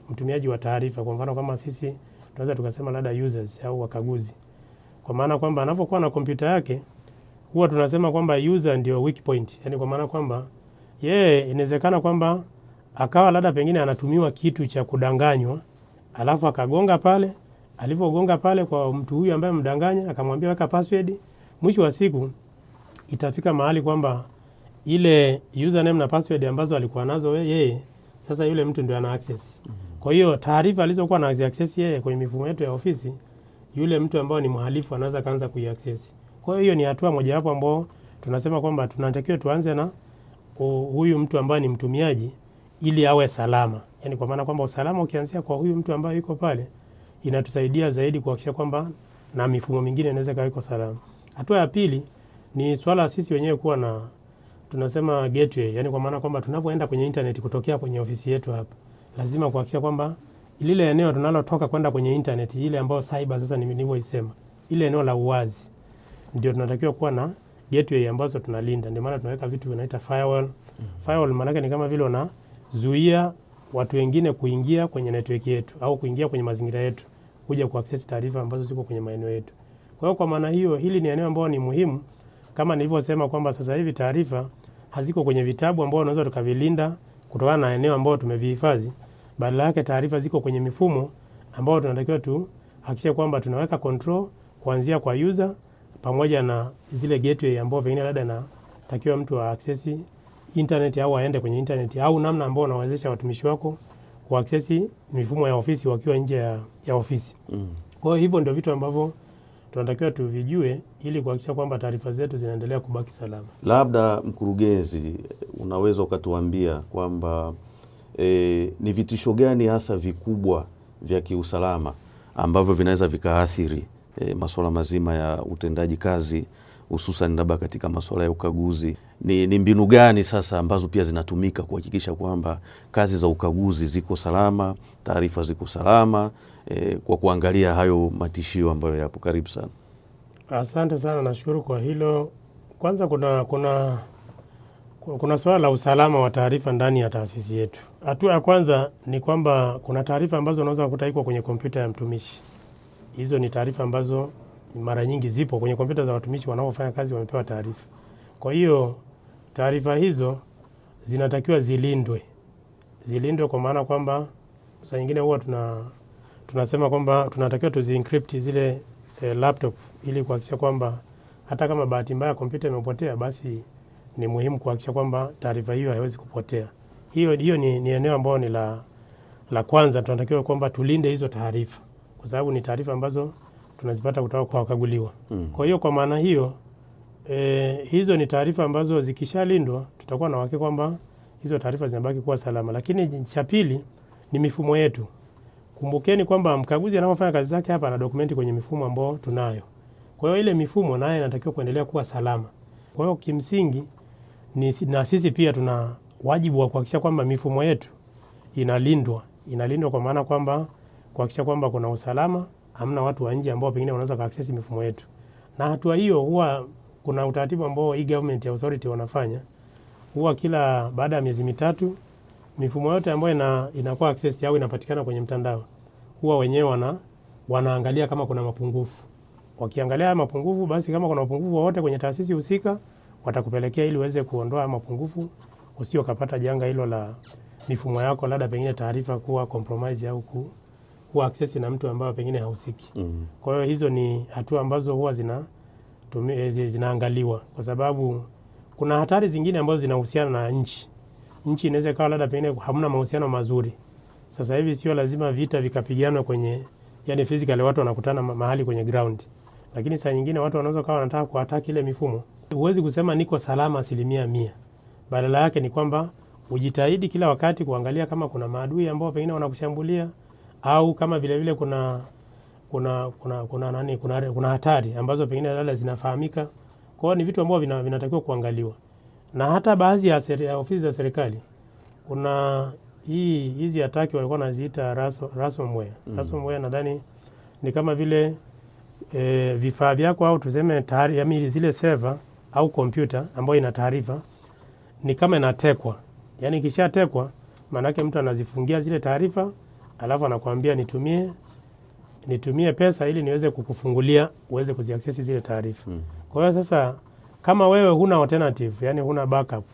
mtumiaji wa taarifa. Kwa mfano kama sisi tunaweza tukasema labda users au wakaguzi. Kwa maana kwamba anapokuwa na kompyuta yake huwa tunasema kwamba user ndio weak point. Yani kwa maana kwamba yeye inawezekana kwamba akawa labda pengine anatumiwa kitu cha kudanganywa, alafu akagonga pale, alipogonga pale kwa mtu huyu ambaye mdanganya, akamwambia weka password, mwisho wa siku itafika mahali kwamba ile username na password ambazo alikuwa nazo yeye, sasa yule mtu ndio ana access. Kwa hiyo taarifa alizokuwa na access yeye kwenye mifumo yetu ya ofisi, yule mtu ambao ni mhalifu anaweza kaanza kuiaccess. Kwa hiyo ni hatua moja hapo ambao tunasema kwamba tunatakiwa tuanze na huyu mtu ambaye ni mtumiaji ili awe salama. Yani kwa maana kwamba usalama ukianzia kwa huyu mtu ambaye yuko pale, inatusaidia zaidi kuhakikisha kwamba na mifumo mingine inaweza kuwa iko salama. Hatua ya pili ni swala sisi wenyewe kuwa na tunasema gateway, yani kwa maana kwamba tunapoenda kwenye internet kutokea kwenye ofisi yetu hapa, lazima kuhakikisha kwamba lile eneo tunalotoka kwenda kwenye internet, ile ambayo cyber sasa nilivyoisema, ile eneo la uwazi, ndio tunatakiwa kuwa na gateway ambazo tunalinda. Ndio maana tunaweka vitu vinaita firewall. Firewall maana yake ni kama vile unazuia watu wengine kuingia kwenye network yetu au kuingia kwenye mazingira yetu kuja kuaccess taarifa ambazo ziko kwenye maeneo yetu. Kwa hiyo kwa maana hiyo hili ni eneo ambalo ni muhimu, kama nilivyosema kwamba sasa hivi taarifa haziko kwenye vitabu ambao unaweza tukavilinda kutokana na eneo ambao tumevihifadhi. Badala yake taarifa ziko kwenye mifumo ambao tunatakiwa tuhakikishe kwamba tunaweka control kuanzia kwa user pamoja na zile gateway ambao pengine labda natakiwa mtu wa access internet au aende kwenye internet au namna ambao unawezesha watumishi wako ku access mifumo ya ofisi wakiwa nje ya ofisi. Kwa hiyo hivyo ndio vitu ambavyo tunatakiwa tuvijue ili kuhakikisha kwamba taarifa zetu zinaendelea kubaki salama. Labda mkurugenzi, unaweza ukatuambia kwamba ni vitisho gani hasa vikubwa vya kiusalama ambavyo vinaweza vikaathiri masuala mazima ya utendaji kazi, hususan labda katika masuala ya ukaguzi. Ni mbinu gani sasa ambazo pia zinatumika kuhakikisha kwamba kazi za ukaguzi ziko salama, taarifa ziko salama, kwa kuangalia hayo matishio ambayo yapo? Karibu sana. Asante sana, nashukuru kwa hilo. Kwanza kuna swala la usalama wa taarifa ndani ya taasisi yetu. Hatua ya kwanza ni kwamba kuna taarifa ambazo unaweza kukuta iko kwenye kompyuta ya mtumishi. Hizo ni taarifa ambazo mara nyingi zipo kwenye kompyuta za watumishi wanaofanya kazi, wamepewa taarifa. Kwa hiyo taarifa hizo zinatakiwa zilindwe kwa maana kwamba saa nyingine huwa tunasema kwamba tunatakiwa tuzi-encrypt zile laptop ili kuhakikisha kwamba hata kama bahati mbaya kompyuta imepotea, basi ni muhimu kuhakikisha kwamba taarifa hiyo haiwezi kupotea. Hiyo ni eneo ambalo ni la kwanza, tunatakiwa kwamba tulinde hizo taarifa kwa sababu ni taarifa ambazo tunazipata kutoka kwa wakaguliwa. Kwa hiyo kwa maana hiyo hizo ni taarifa ambazo zikishalindwa tutakuwa na uhakika kwamba hizo taarifa zinabaki kuwa salama. Lakini cha pili ni mifumo yetu. Kumbukeni kwamba mkaguzi anapofanya kazi zake hapa ana dokumenti kwenye mifumo ambayo tunayo. Kwa hiyo ile mifumo naye inatakiwa kuendelea kuwa salama. Kwa hiyo kimsingi na sisi pia tuna wajibu wa kuhakikisha kwamba mifumo yetu inalindwa kwa maana kwamba kuhakikisha kwamba kuna usalama, hamna watu wa nje ambao pengine wanaweza kuaccess mifumo yetu. Na hatua hiyo huwa kuna utaratibu ambao e-government authority wanafanya. Huwa kila baada ya miezi mitatu mifumo yote ambayo inakuwa access au inapatikana kwenye mtandao, huwa wenyewe wanaangalia kama kuna mapungufu. Wakiangalia mapungufu, basi kama kuna mapungufu wote kwenye taasisi husika watakupelekea ili uweze kuondoa mapungufu, usio kapata janga hilo la mifumo yako labda pengine taarifa kuwa compromise au kuwa access na mtu ambaye pengine hahusiki. Kwa hiyo hizo ni hatua ambazo huwa zinaangaliwa kwa sababu kuna hatari zingine ambazo zinahusiana na nchi. Nchi inaweza kawa labda pengine hamna mahusiano mazuri. Sasa hivi sio lazima vita vikapiganwa kwenye physically watu wanakutana mahali kwenye ground. Lakini saa nyingine watu wanaweza kawa wanataka kuattack ile mifumo. Huwezi kusema niko salama 100%. Badala yake ni kwamba ujitahidi kila wakati kuangalia kama kuna maadui ambao pengine wanakushambulia au kama vile vile kuna hatari ambazo pengine labda zinafahamika. Kwa hiyo ni vitu ambavyo vinatakiwa kuangaliwa. Na hata baadhi ya ofisi za serikali kuna hizi ataki walikuwa wanaziita ransomware. Ransomware nadhani ni kama vile vifaa vyako au tuseme zile server au kompyuta ambayo ina taarifa ni kama inatekwa. Yaani kishatekwa maana yake mtu anazifungia zile taarifa alafu anakuambia nitumie pesa ili niweze kukufungulia uweze kuziaccess zile taarifa. Kwa hiyo sasa kama wewe huna alternative, yani huna backup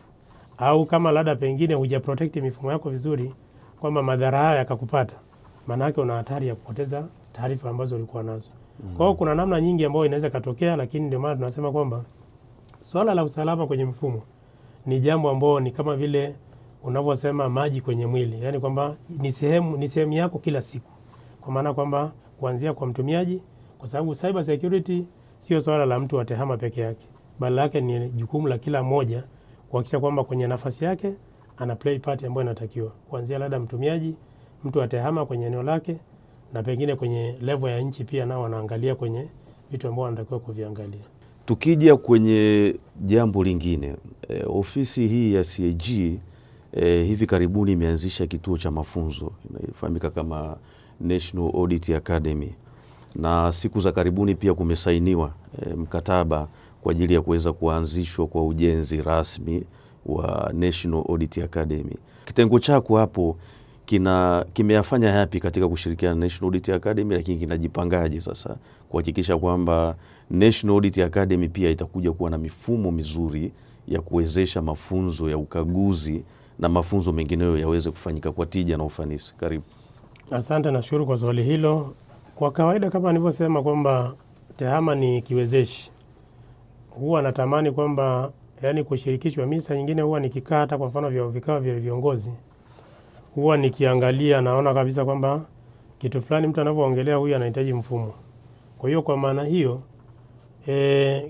au kama labda pengine hujaprotect mifumo yako vizuri kwamba madhara haya yakakupata, maana yake una hatari ya kupoteza taarifa ambazo ulikuwa nazo. Kwa hiyo kuna namna nyingi ambayo inaweza katokea, lakini ndio maana tunasema kwamba swala la usalama kwenye mfumo ni jambo ambalo ni kama vile unavyosema maji kwenye mwili, yani kwamba ni sehemu yako kila siku. Kwa maana kwamba kuanzia kwa mtumiaji, kwa sababu cyber security sio swala la mtu wa TEHAMA peke yake, bali yake ni jukumu la kila mmoja kuhakikisha kwamba kwenye nafasi yake ana play part ambayo inatakiwa. Kuanzia labda mtumiaji, mtu wa TEHAMA kwenye eneo lake, na pengine kwenye level ya nchi pia nao wanaangalia kwenye vitu ambavyo wanatakiwa kuviangalia. Tukija kwenye jambo lingine, ofisi hii ya CAG hivi karibuni imeanzisha kituo cha mafunzo inayofahamika kama National Audit Academy, na siku za karibuni pia kumesainiwa mkataba kwa ajili ya kuweza kuanzishwa kwa ujenzi rasmi wa National Audit Academy. Kitengo chako hapo kimeyafanya yapi katika kushirikiana na National Audit Academy, lakini kinajipangaje sasa kuhakikisha kwamba National Audit Academy pia itakuja kuwa na mifumo mizuri ya kuwezesha mafunzo ya ukaguzi na mafunzo mengineyo yaweze kufanyika kwa tija na ufanisi? Karibu. Asante, nashukuru kwa swali hilo. Kwa kawaida kama nilivyosema kwamba TEHAMA ni kiwezeshi, huwa natamani kwamba yani kushirikishwa. Mimi saa nyingine huwa nikikaa hata kwa mfano vikao vya viongozi, huwa nikiangalia naona kabisa kwamba kitu fulani mtu anavyoongelea huyu anahitaji mfumo. Kwa hiyo kwa maana hiyo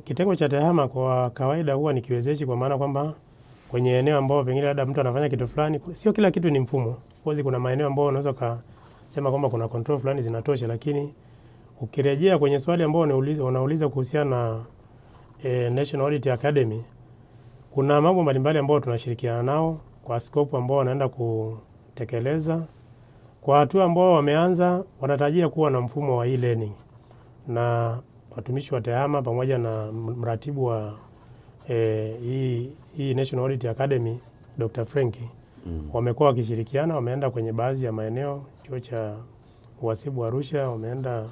kitengo cha TEHAMA kwa kawaida huwa nikiwezeshi, kwa maana kwamba kwenye eneo ambao pengine labda mtu anafanya kitu fulani, sio kila kitu ni mfumo. Of course kuna maeneo ambayo unaweza kusema kwamba kuna control fulani zinatosha, lakini Ukirejea kwenye swali ambao unauliza kuhusiana na National Audit Academy, kuna mambo mbalimbali ambao tunashirikiana nao kwa scope ambao wanaenda kutekeleza. Kwa hatua ambao wameanza, wanatarajia kuwa na mfumo wa e-learning, na watumishi wa TEHAMA pamoja na mratibu wa hii National Audit Academy Dr. Frenki wamekuwa wakishirikiana. Wameenda kwenye baadhi ya maeneo, chuo cha uhasibu Arusha, wameenda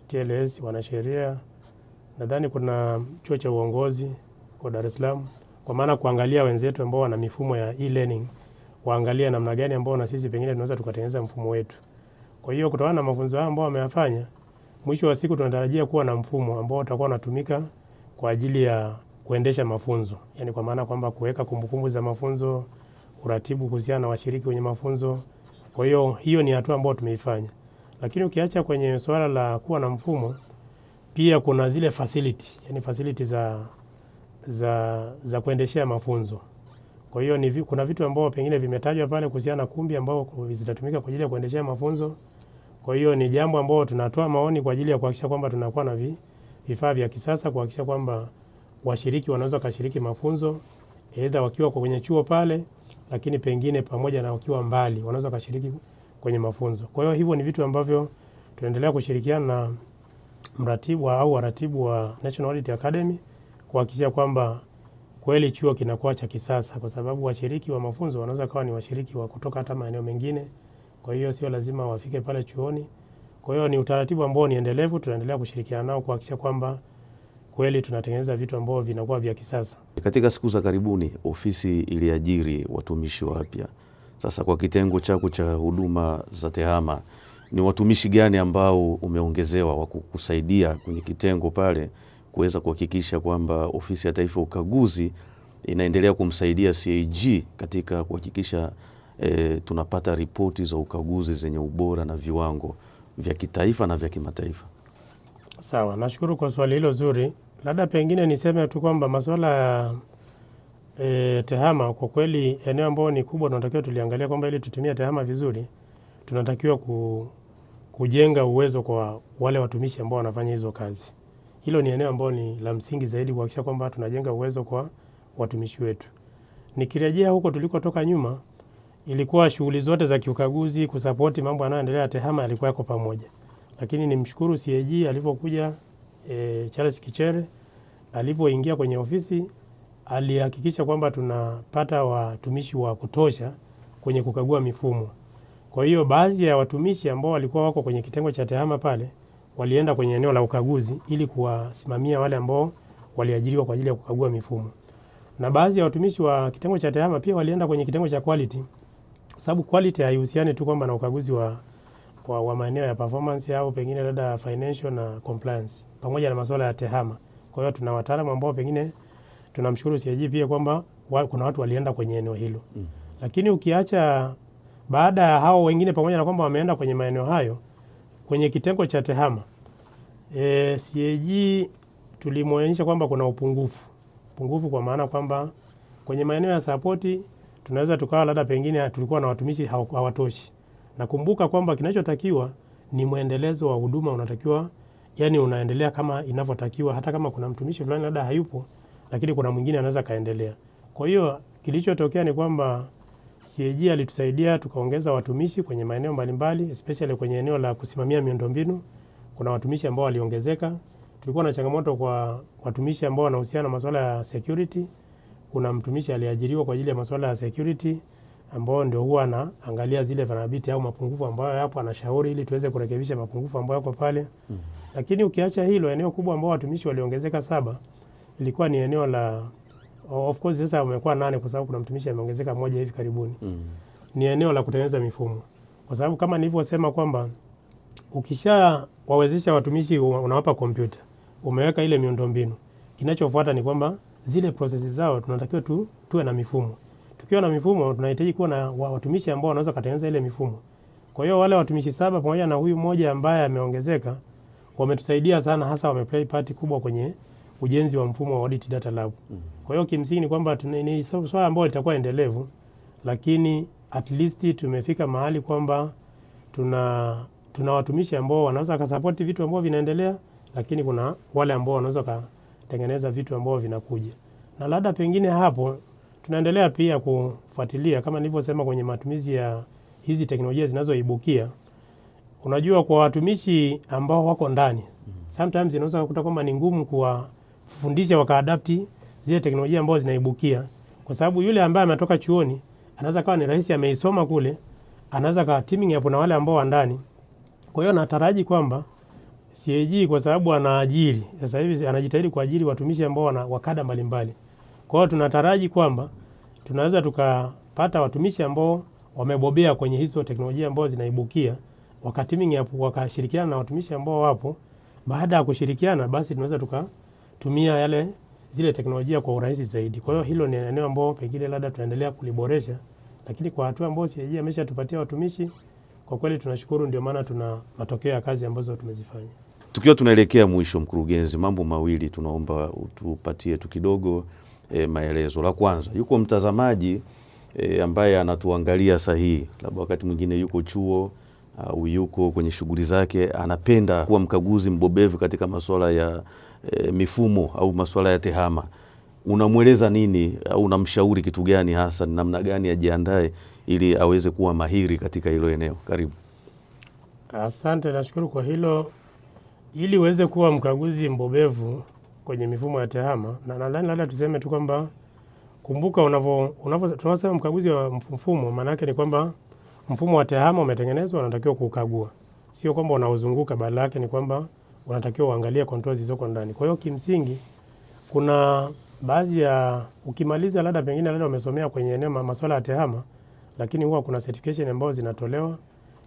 TLS, wanasheria, nadhani kuna chuo cha uongozi kwa Dar es Salaam, kwa maana kuangalia wenzetu ambao wana mifumo ya e-learning, waangalia namna gani ambao na sisi pengine tunaweza tukatengeneza mfumo wetu. Kwa hiyo kutokana na mafunzo haya ambao wameyafanya, mwisho wa siku tunatarajia kuwa na mfumo ambao utakuwa unatumika kwa ajili ya kuendesha mafunzo. Yaani kwa maana kwamba kuweka kumbukumbu za mafunzo, uratibu kuhusiana na washiriki wenye mafunzo. Kwa hiyo ni hatua ambayo tumeifanya. Lakini ukiacha kwenye swala la kuwa na mfumo, pia kuna zile facility, yani facility za kuendeshea mafunzo. Kwa hiyo kuna vitu ambao pengine vimetajwa pale kuhusiana na kumbi ambao zitatumika kwa ajili ya kuendeshea mafunzo. Kwa hiyo ni jambo ambao tunatoa maoni kwa ajili ya kuhakikisha kwamba tunakuwa na vifaa vya kisasa, kuhakikisha kwamba washiriki wanaweza kushiriki mafunzo aidha wakiwa kwenye chuo pale, lakini pengine pamoja na wakiwa mbali wanaweza kushiriki kwenye mafunzo. Kwa hiyo hivyo ni vitu ambavyo tunaendelea kushirikiana na mratibu au waratibu wa National Audit Academy kuhakikisha kwamba kweli chuo kinakuwa cha kisasa, kwa sababu washiriki wa mafunzo wanaweza kuwa ni washiriki wa kutoka hata maeneo mengine. Kwa hiyo sio lazima wafike pale chuoni. Kwa hiyo ni utaratibu ambao ni endelevu, tunaendelea kushirikiana nao kuhakikisha kwamba kweli tunatengeneza vitu ambavyo vinakuwa vya kisasa. Katika siku za karibuni ofisi iliajiri watumishi wapya. Sasa kwa kitengo chako cha huduma za TEHAMA, ni watumishi gani ambao umeongezewa wa kukusaidia kwenye kitengo pale kuweza kuhakikisha kwamba ofisi ya taifa ukaguzi inaendelea kumsaidia CAG katika kuhakikisha tunapata ripoti za ukaguzi zenye ubora na viwango vya kitaifa na vya kimataifa? Sawa, nashukuru kwa swali hilo zuri. Labda pengine niseme tu kwamba masuala ya TEHAMA kwa kweli eneo ambalo ni kubwa tunatakiwa tuliangalia kwamba ili tutumie TEHAMA vizuri, tunatakiwa kujenga uwezo kwa wale watumishi ambao wanafanya hizo kazi. Hilo ni eneo ambalo ni la msingi zaidi kuhakikisha kwamba tunajenga uwezo kwa watumishi wetu. Nikirejea huko tulikotoka nyuma, ilikuwa shughuli zote za kiukaguzi kusapoti mambo yanayoendelea TEHAMA yalikuwa yako pamoja. Lakini nimshukuru CAG alipokuja Charles Kichere, alipoingia kwenye ofisi alihakikisha kwamba tunapata watumishi wa kutosha kwenye kukagua mifumo. Kwa hiyo baadhi ya watumishi ambao walikuwa wako kwenye kitengo cha TEHAMA pale walienda kwenye eneo la ukaguzi ili kuwasimamia wale ambao waliajiriwa kwa ajili ya kukagua mifumo. Na baadhi ya watumishi wa kitengo cha TEHAMA pia walienda kwenye kitengo cha quality. Sababu quality haihusiani tu kwamba na ukaguzi wa maeneo ya performance au pengine labda financial na compliance pamoja na masuala ya TEHAMA. Kwa hiyo tuna wataalamu ambao pengine tunamshukuru CAG pia kwamba kuna watu walienda kwenye eneo hilo. Lakini ukiacha baada ya hao wengine pamoja na kwamba wameenda kwenye maeneo hayo, kwenye kitengo cha TEHAMA CAG tulimwonyesha kwamba kuna upungufu kwa maana kwamba kwenye maeneo ya sapoti tunaweza tukawa labda pengine tulikuwa na watumishi hawatoshi. Nakumbuka kwamba kinachotakiwa ni muendelezo wa huduma unatakiwa, yani unaendelea kama inavyotakiwa, hata kama kuna mtumishi fulani labda hayupo, lakini kuna mwingine anaweza kaendelea. Kwa hiyo kilichotokea ni kwamba CAG alitusaidia tukaongeza watumishi kwenye maeneo mbalimbali, especially kwenye eneo la kusimamia miundombinu. Kuna watumishi ambao waliongezeka. Tulikuwa na changamoto kwa watumishi ambao wanahusiana na masuala ya security. Kuna mtumishi aliajiriwa kwa ajili ya masuala ya security ambao ndio huwa anaangalia zile vanabiti au mapungufu ambayo yapo, anashauri ili tuweze kurekebisha mapungufu ambayo yako pale. Lakini ukiacha hilo, eneo kubwa ambao watumishi waliongezeka 7 ilikuwa ni eneo la, of course sasa wamekuwa 8 kwa sababu kuna mtumishi ameongezeka mmoja hivi karibuni. Ni eneo la kutengeneza mifumo. Kwa sababu kama nilivyosema kwamba ukisha wawezesha watumishi unawapa kompyuta, umeweka ile miundombinu, kinachofuata ni kwamba zile prosesi zao tunatakiwa tuwe na mifumo. Tukiwa na mifumo tunahitaji kuwa na watumishi ambao wanaweza kutengeneza ile mifumo. Kwa hiyo wale watumishi 7 pamoja na huyu mmoja ambaye ameongezeka wametusaidia sana, hasa wameplay part kubwa kwenye ujenzi wa mfumo wa Audit Data Lab. Kwa hiyo kimsingi ni kwamba ni swala ambalo litakuwa endelevu, lakini at least tumefika mahali kwamba tuna watumishi ambao wanaweza kusapoti vitu ambavyo vinaendelea, lakini kuna wale ambao wanaweza kutengeneza vitu ambavyo vinakuja. Na labda pengine hapo tunaendelea pia kufuatilia kama nilivyosema kwenye matumizi ya hizi teknolojia zinazoibukia. Unajua, kwa watumishi ambao wako ndani, sometimes inaweza kukuta kwamba ni ngumu kuwafundisha wakaadapti zile teknolojia ambazo zinaibukia, kwa sababu yule ambaye ametoka chuoni anaweza kawa ni rahisi ameisoma kule, anaweza ka teaming hapo na wale ambao wa ndani. Kwa hiyo nataraji kwamba CAG kwa sababu anaajiri sasa hivi anajitahidi kuajiri watumishi ambao wana wakada mbalimbali. Kwa hiyo tunataraji kwamba tunaweza tukapata watumishi ambao wamebobea kwenye hizo teknolojia ambazo zinaibukia, wakatiming hapo, wakashirikiana na watumishi ambao wapo. Baada ya kushirikiana, basi tunaweza tukatumia zile teknolojia kwa urahisi zaidi. Kwa hiyo hilo ni eneo ambalo pengine labda tunaendelea kuliboresha, lakini kwa hatua ambayo CAG ameshatupatia watumishi, kwa kweli tunashukuru, ndio maana tuna matokeo ya kazi ambazo tumezifanya. Tukiwa tunaelekea mwisho, mkurugenzi, mambo mawili tunaomba utupatie tu kidogo maelezo. La kwanza, yuko mtazamaji ambaye anatuangalia sahihi, labda wakati mwingine yuko chuo au yuko kwenye shughuli zake, anapenda kuwa mkaguzi mbobevu katika masuala ya mifumo au masuala ya tehama. Unamweleza nini au unamshauri kitu gani hasa, ni namna gani ajiandae ili aweze kuwa mahiri katika hilo eneo? Karibu. Asante, nashukuru kwa hilo. Ili uweze kuwa mkaguzi mbobevu kwenye mifumo ya tehama, na nadhani labda tuseme tu kwamba kumbuka, tunasema mkaguzi wa mfumo, maana yake ni kwamba mfumo wa tehama umetengenezwa, unatakiwa kukagua. Sio kwamba unauzunguka, badala yake ni kwamba unatakiwa uangalie controls zilizoko ndani. Kwa hiyo kimsingi kuna baadhi ya ukimaliza labda pengine umesomea kwenye eneo masuala ya tehama, lakini huwa kuna certification ambazo zinatolewa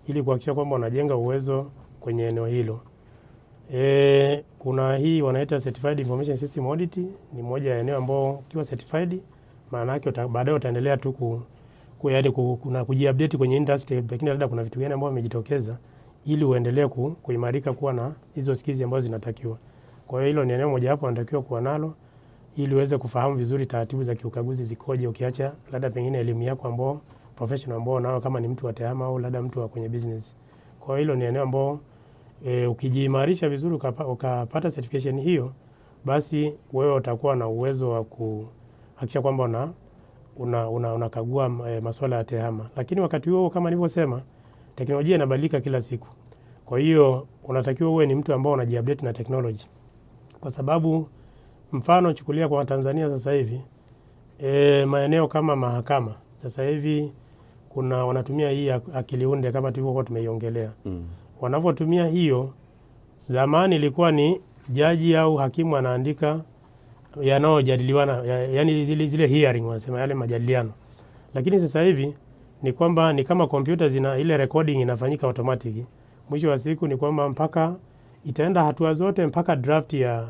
ili kuhakikisha kwamba unajenga uwezo kwenye eneo hilo. Kuna hii wanaita Certified Information System Audit, ni moja ya eneo ambao ukiwa certified maana yake baadaye utaendelea tu kuna kujiupdate kwenye industry, lakini labda kuna vitu gani ambavyo vimejitokeza ili uendelee kuimarika kuwa na hizo skills ambazo zinatakiwa. Kwa hiyo hilo ni eneo moja hapo unatakiwa kuwa nalo ili uweze kufahamu vizuri taratibu za kiukaguzi zikoje, ukiacha labda pengine elimu yako ambao professional ambao nao kama ni mtu wa tehama au labda mtu wa kwenye business. Kwa hiyo hilo ni eneo ambao ukijiimarisha vizuri ukapata certification hiyo, basi wewe utakuwa na uwezo wa kuhakikisha kwamba unakagua masuala ya tehama. Lakini wakati huo kama nilivyosema, teknolojia inabadilika kila siku. Kwa hiyo unatakiwa uwe ni mtu ambao unajiupdate na technology. Kwa sababu mfano chukulia kwa Tanzania sasa hivi maeneo kama mahakama sasa hivi wanatumia hii akili unde kama tulivyokuwa tumeiongelea. Wanavyotumia hiyo, zamani ilikuwa ni jaji au hakimu anaandika yanayojadiliwana, yani zile hearing wanasema yale majadiliano. Lakini sasa hivi ni kwamba ni kama kompyuta ile recording inafanyika automatic. Mwisho wa siku ni kwamba mpaka itaenda hatua zote mpaka draft ya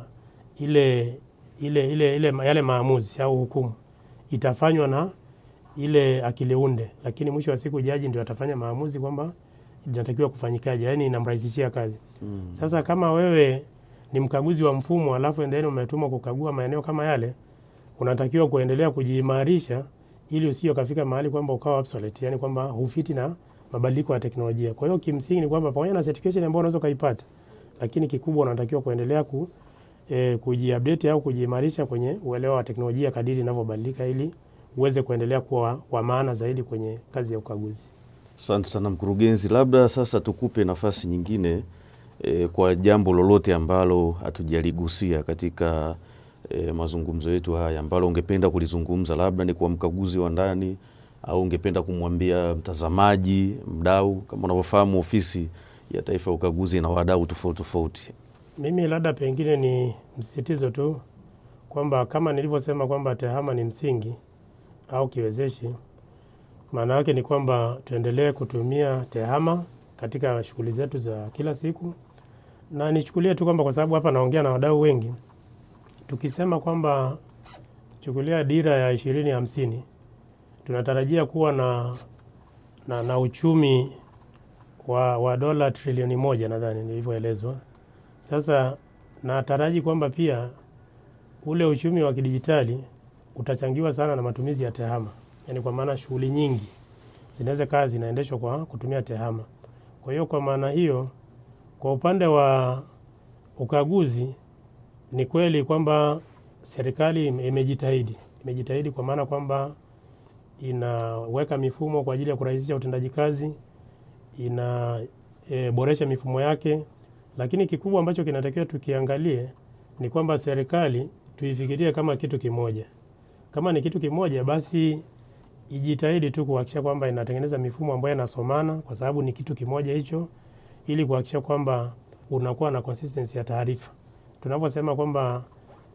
yale maamuzi au hukumu itafanywa na ile akili unde, lakini mwisho wa siku jaji ndio atafanya maamuzi kwamba inatakiwa kufanyikaje, yani inamrahisishia kazi. Sasa kama wewe ni mkaguzi wa mfumo alafu endelea umetumwa kukagua maeneo kama yale, unatakiwa kuendelea kujiimarisha ili usije kafika mahali kwamba ukawa obsolete, yani kwamba hufiti na mabadiliko ya teknolojia. Kwa hiyo kimsingi ni kwamba pamoja na certification ambayo unaweza kuipata, lakini kikubwa unatakiwa kuendelea kujiupdate au kujiimarisha kwenye uelewa wa teknolojia kadiri inavyobadilika ili uweze kuendelea kuwa wa maana zaidi kwenye kazi ya ukaguzi. Asante sana mkurugenzi, labda sasa tukupe nafasi nyingine kwa jambo lolote ambalo hatujaligusia katika mazungumzo yetu haya ambalo ungependa kulizungumza, labda ni kwa mkaguzi wa ndani au ungependa kumwambia mtazamaji, mdau. Kama unavyofahamu Ofisi ya Taifa ya Ukaguzi na wadau tofauti tofauti. Mimi labda pengine ni msisitizo tu kwamba kama nilivyosema kwamba tehama ni msingi au kiwezeshi, maana yake ni kwamba tuendelee kutumia tehama katika shughuli zetu za kila siku. Na nichukulie tu kwamba kwa sababu hapa naongea na wadau wengi, tukisema kwamba chukulia dira ya 2050 tunatarajia kuwa na uchumi wa dola trilioni 1 nadhani nilivyoelezwa. Sasa nataraji kwamba pia ule uchumi wa kidijitali utachangiwa sana na matumizi ya tehama. Yani kwa maana shughuli nyingi zinaweza kazi zinaendeshwa kwa kutumia tehama. Kwa hiyo kwa maana hiyo, kwa upande wa ukaguzi ni kweli kwamba serikali imejitahidi kwa maana kwamba inaweka mifumo kwa ajili ya kurahisisha utendaji kazi, inaboresha mifumo yake, lakini kikubwa ambacho kinatakiwa tukiangalie ni kwamba serikali tuifikirie kama kitu kimoja. Kama ni kitu kimoja, basi ijitahidi tu kuhakikisha kwamba inatengeneza mifumo ambayo inasomana, kwa sababu ni kitu kimoja hicho, ili kuhakikisha kwamba unakuwa na consistency ya taarifa. Tunaposema kwamba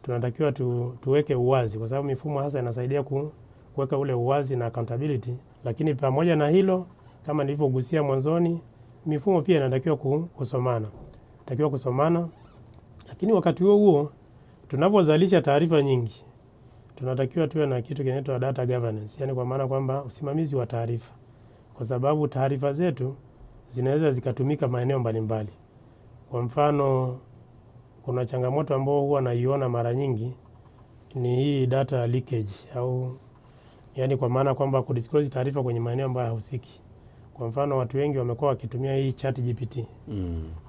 tunatakiwa tuweke uwazi, kwa sababu mifumo hasa inasaidia kuweka ule uwazi na accountability, lakini pamoja na hilo, kama nilivyogusia mwanzoni, mifumo pia inatakiwa kusomana. Lakini wakati huo tunapozalisha taarifa nyingi, tunatakiwa tuwe na kitu kinaitwa data governance, yani kwa maana kwamba usimamizi wa taarifa, kwa sababu taarifa zetu zinaweza zikatumika maeneo mbalimbali. Kwa mfano, kuna changamoto ambayo huwa naiona mara nyingi ni hii data leakage, au yani kwa maana kwamba kudisclose taarifa kwenye maeneo ambayo hahusiki. Kwa mfano, watu wengi wamekuwa wakitumia hii ChatGPT.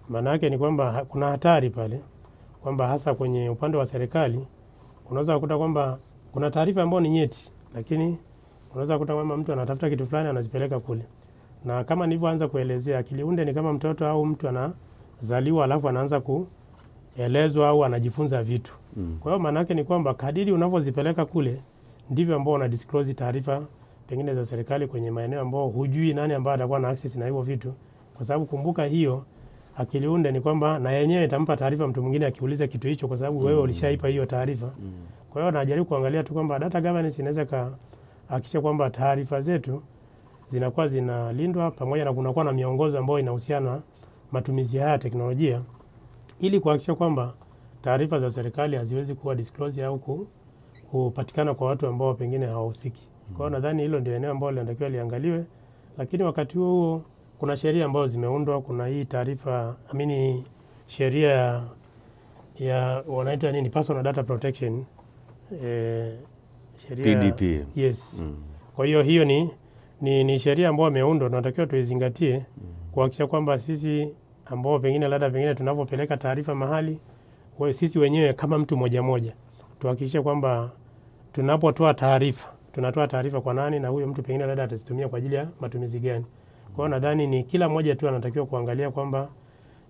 Maana yake ni kwamba kuna hatari pale kwamba hasa kwenye upande wa serikali unaweza kukuta kwamba kuna taarifa ambayo ni nyeti, lakini unaweza kukuta kwamba mtu anatafuta kitu fulani anazipeleka kule. Na kama nilivyoanza kuelezea, akili unde ni kama mtoto au mtu anazaliwa alafu anaanza kuelezwa au anajifunza vitu. Kwa hiyo maana yake ni kwamba kadiri unavyozipeleka kule ndivyo ambao una disclose taarifa pengine za serikali kwenye maeneo ambao hujui nani ambaye atakuwa na access na hivyo vitu. Kwa sababu kumbuka, hiyo akili unde ni kwamba na yenyewe itampa taarifa mtu mwingine akiuliza kitu hicho, kwa sababu wewe ulishaipa hiyo taarifa. Kwa hiyo najaribu kuangalia tu kwamba data governance inaweza kuhakikisha kwamba taarifa zetu zinakuwa zinalindwa, pamoja na kunakuwa na miongozo ambayo inahusiana matumizi haya ya teknolojia, ili kuhakikisha kwamba taarifa za serikali haziwezi kuwa disclose au kupatikana kwa watu ambao pengine hawahusiki. Kwa hiyo nadhani hilo ndio eneo ambalo linatakiwa liangaliwe, lakini wakati huo kuna sheria ambazo zimeundwa. Kuna hii sheria ya wanaita nini, Personal Data Protection, sheria PDP. Yes. Kwa hiyo ni sheria ambayo imeundwa, tunatakiwa tuizingatie kuhakikisha kwamba sisi ambao pengine tunapopeleka taarifa mahali, sisi wenyewe kama mtu moja tuhakikishe kwamba tunapotoa taarifa tunatoa taarifa kwa nani, na huyo mtu pengine labda atazitumia kwa ajili ya matumizi gani. Kwa hiyo nadhani ni kila mmoja tu anatakiwa kuangalia kwamba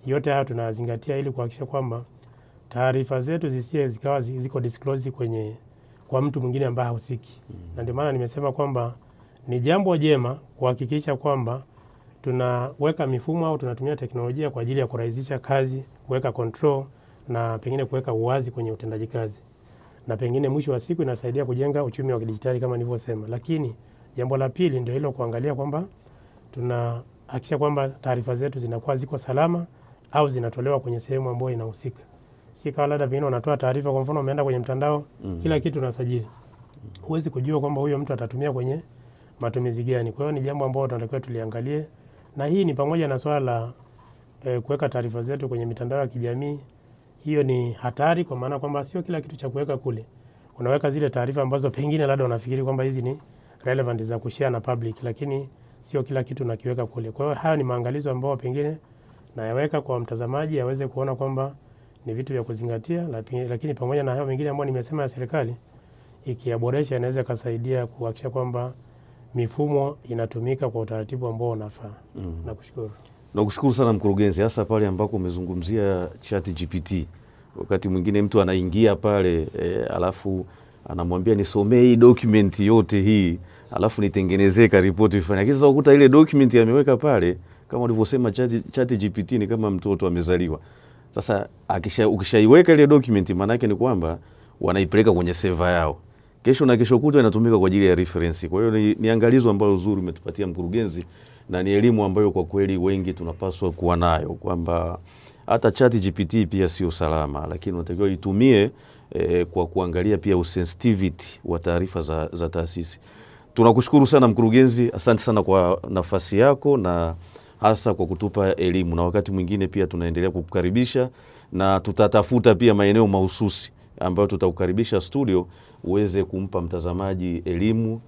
yote haya tunazingatia, ili kuhakikisha kwamba taarifa zetu zikawa ziko disclose kwa mtu mwingine ambaye hahusiki. Na ndio maana nimesema kwamba ni jambo jema kuhakikisha kwamba tunaweka mifumo au tunatumia teknolojia kwa ajili ya kurahisisha kazi, kuweka control na pengine kuweka uwazi kwenye utendaji kazi, na pengine mwisho wa siku inasaidia kujenga uchumi wa kidijitali kama nilivyosema. Lakini jambo la pili ndio hilo, kuangalia kwamba tunahakikisha kwamba taarifa zetu zinakuwa ziko salama au zinatolewa kwenye sehemu ambayo inahusika. Si kama labda pengine unatoa taarifa, kwa mfano umeenda kwenye mtandao, kila kitu unasajili, huwezi kujua kwamba huyo mtu atatumia kwenye matumizi gani. Kwa hiyo ni jambo ambalo tunatakiwa tuliangalie, na hii ni pamoja na swala la kuweka taarifa zetu kwenye mitandao ya kijamii. Hiyo ni hatari, kwa maana kwamba sio kila kitu cha kuweka kule. Unaweka zile taarifa ambazo pengine labda unafikiri kwamba hizi ni relevant za kushare na public, lakini sio kila kitu nakiweka kule. Kwa hiyo haya ni maangalizo ambayo pengine nayaweka kwa mtazamaji aweze kuona kwamba ni vitu vya kuzingatia, lakini pamoja na hayo mengine ambayo nimesema ya serikali, ikiyaboresha inaweza kusaidia kuhakikisha kwamba mifumo inatumika kwa utaratibu ambao unafaa. Nakushukuru. Nakushukuru sana mkurugenzi, hasa pale ambako umezungumzia ChatGPT. Wakati mwingine mtu anaingia pale alafu anamwambia nisomee hii document yote hii, alafu nitengenezee ka ripoti fulani. Lakini sasa ukuta ile document ameweka pale, kama ulivyosema ChatGPT ni kama mtoto amezaliwa. Sasa ukishaiweka ile document, maana yake ni kwamba wanaipeleka kwenye server yao. Kesho na kesho kutwa inatumika kwa ajili ya reference. Kwa hiyo ni angalizo ambalo uzuri umetupatia mkurugenzi, na ni elimu ambayo kwa kweli wengi tunapaswa kuwa nayo, kwamba hata ChatGPT pia sio salama, lakini unatakiwa itumie kwa kuangalia pia usensitivity wa taarifa za taasisi. Tunakushukuru sana mkurugenzi, asante sana kwa nafasi yako na hasa kwa kutupa elimu, na wakati mwingine pia tunaendelea kukukaribisha, na tutatafuta pia maeneo mahususi ambayo tutakukaribisha studio uweze kumpa mtazamaji elimu,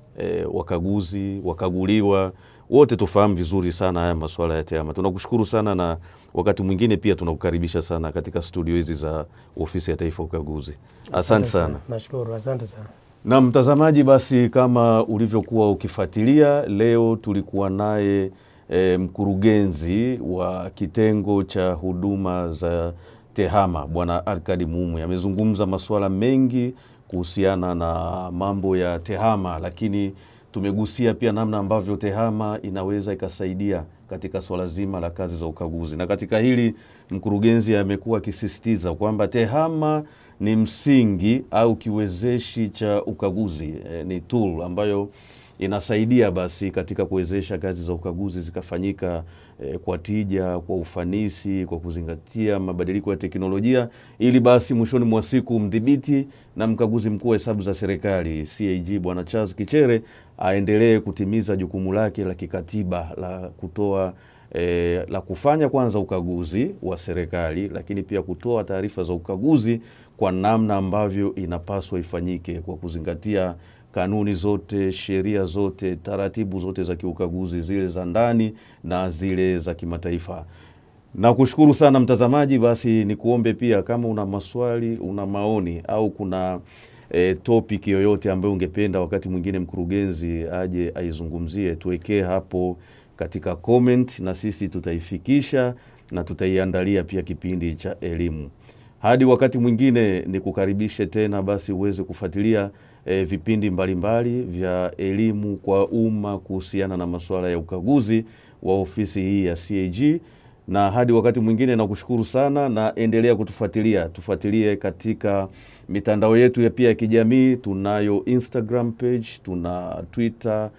wakaguzi, wakaguliwa wote tufahamu vizuri sana haya masuala ya TEHAMA. Tunakushukuru sana, na wakati mwingine pia tunakukaribisha sana katika studio hizi za Ofisi ya Taifa ya Ukaguzi. Asante sana. Nashukuru, asante sana. Na mtazamaji, basi kama ulivyokuwa ukifuatilia, leo tulikuwa naye mkurugenzi wa kitengo cha huduma za TEHAMA Bwana Arkadi Muumwi. Amezungumza masuala mengi kuhusiana na mambo ya TEHAMA, lakini tumegusia pia namna ambavyo TEHAMA inaweza ikasaidia katika swala zima la kazi za ukaguzi. Na katika hili mkurugenzi amekuwa akisisitiza kwamba TEHAMA ni msingi au kiwezeshi cha ukaguzi, ni tool ambayo inasaidia basi katika kuwezesha kazi za ukaguzi zikafanyika kwa tija, kwa ufanisi, kwa kuzingatia mabadiliko ya teknolojia, ili basi mwishoni mwa siku mdhibiti na mkaguzi mkuu wa hesabu za serikali CAG Bwana Charles Kichere aendelee kutimiza jukumu lake la kikatiba la kutoa la kufanya kwanza ukaguzi wa serikali, lakini pia kutoa taarifa za ukaguzi kwa namna ambavyo inapaswa ifanyike kwa kuzingatia kanuni zote, sheria zote, taratibu zote za kiukaguzi, zile za ndani na zile za kimataifa. Na kushukuru sana mtazamaji, basi ni kuombe pia kama una maswali, una maoni au kuna topic yoyote ambayo ungependa wakati mwingine mkurugenzi aje aizungumzie, tuwekee hapo katika comment na sisi tutaifikisha na tutaiandalia pia kipindi cha elimu. Hadi wakati mwingine ni kukaribishe tena basi uweze kufuatilia vipindi mbalimbali vya elimu kwa umma kuhusiana na masuala ya ukaguzi wa ofisi hii ya CAG. Na hadi wakati mwingine nakushukuru sana, na endelea kutufuatilia. Tufuatilie katika mitandao yetu ya pia ya kijamii. Tunayo Instagram page, tuna Twitter,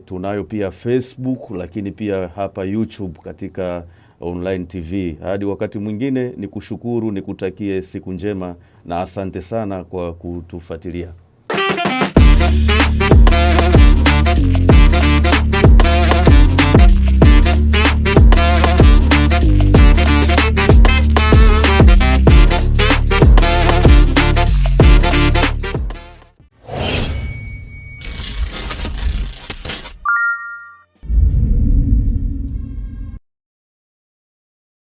tunayo pia Facebook, lakini pia hapa YouTube katika Online TV. Hadi wakati mwingine ni kushukuru, ni kutakie siku njema na asante sana kwa kutufuatilia.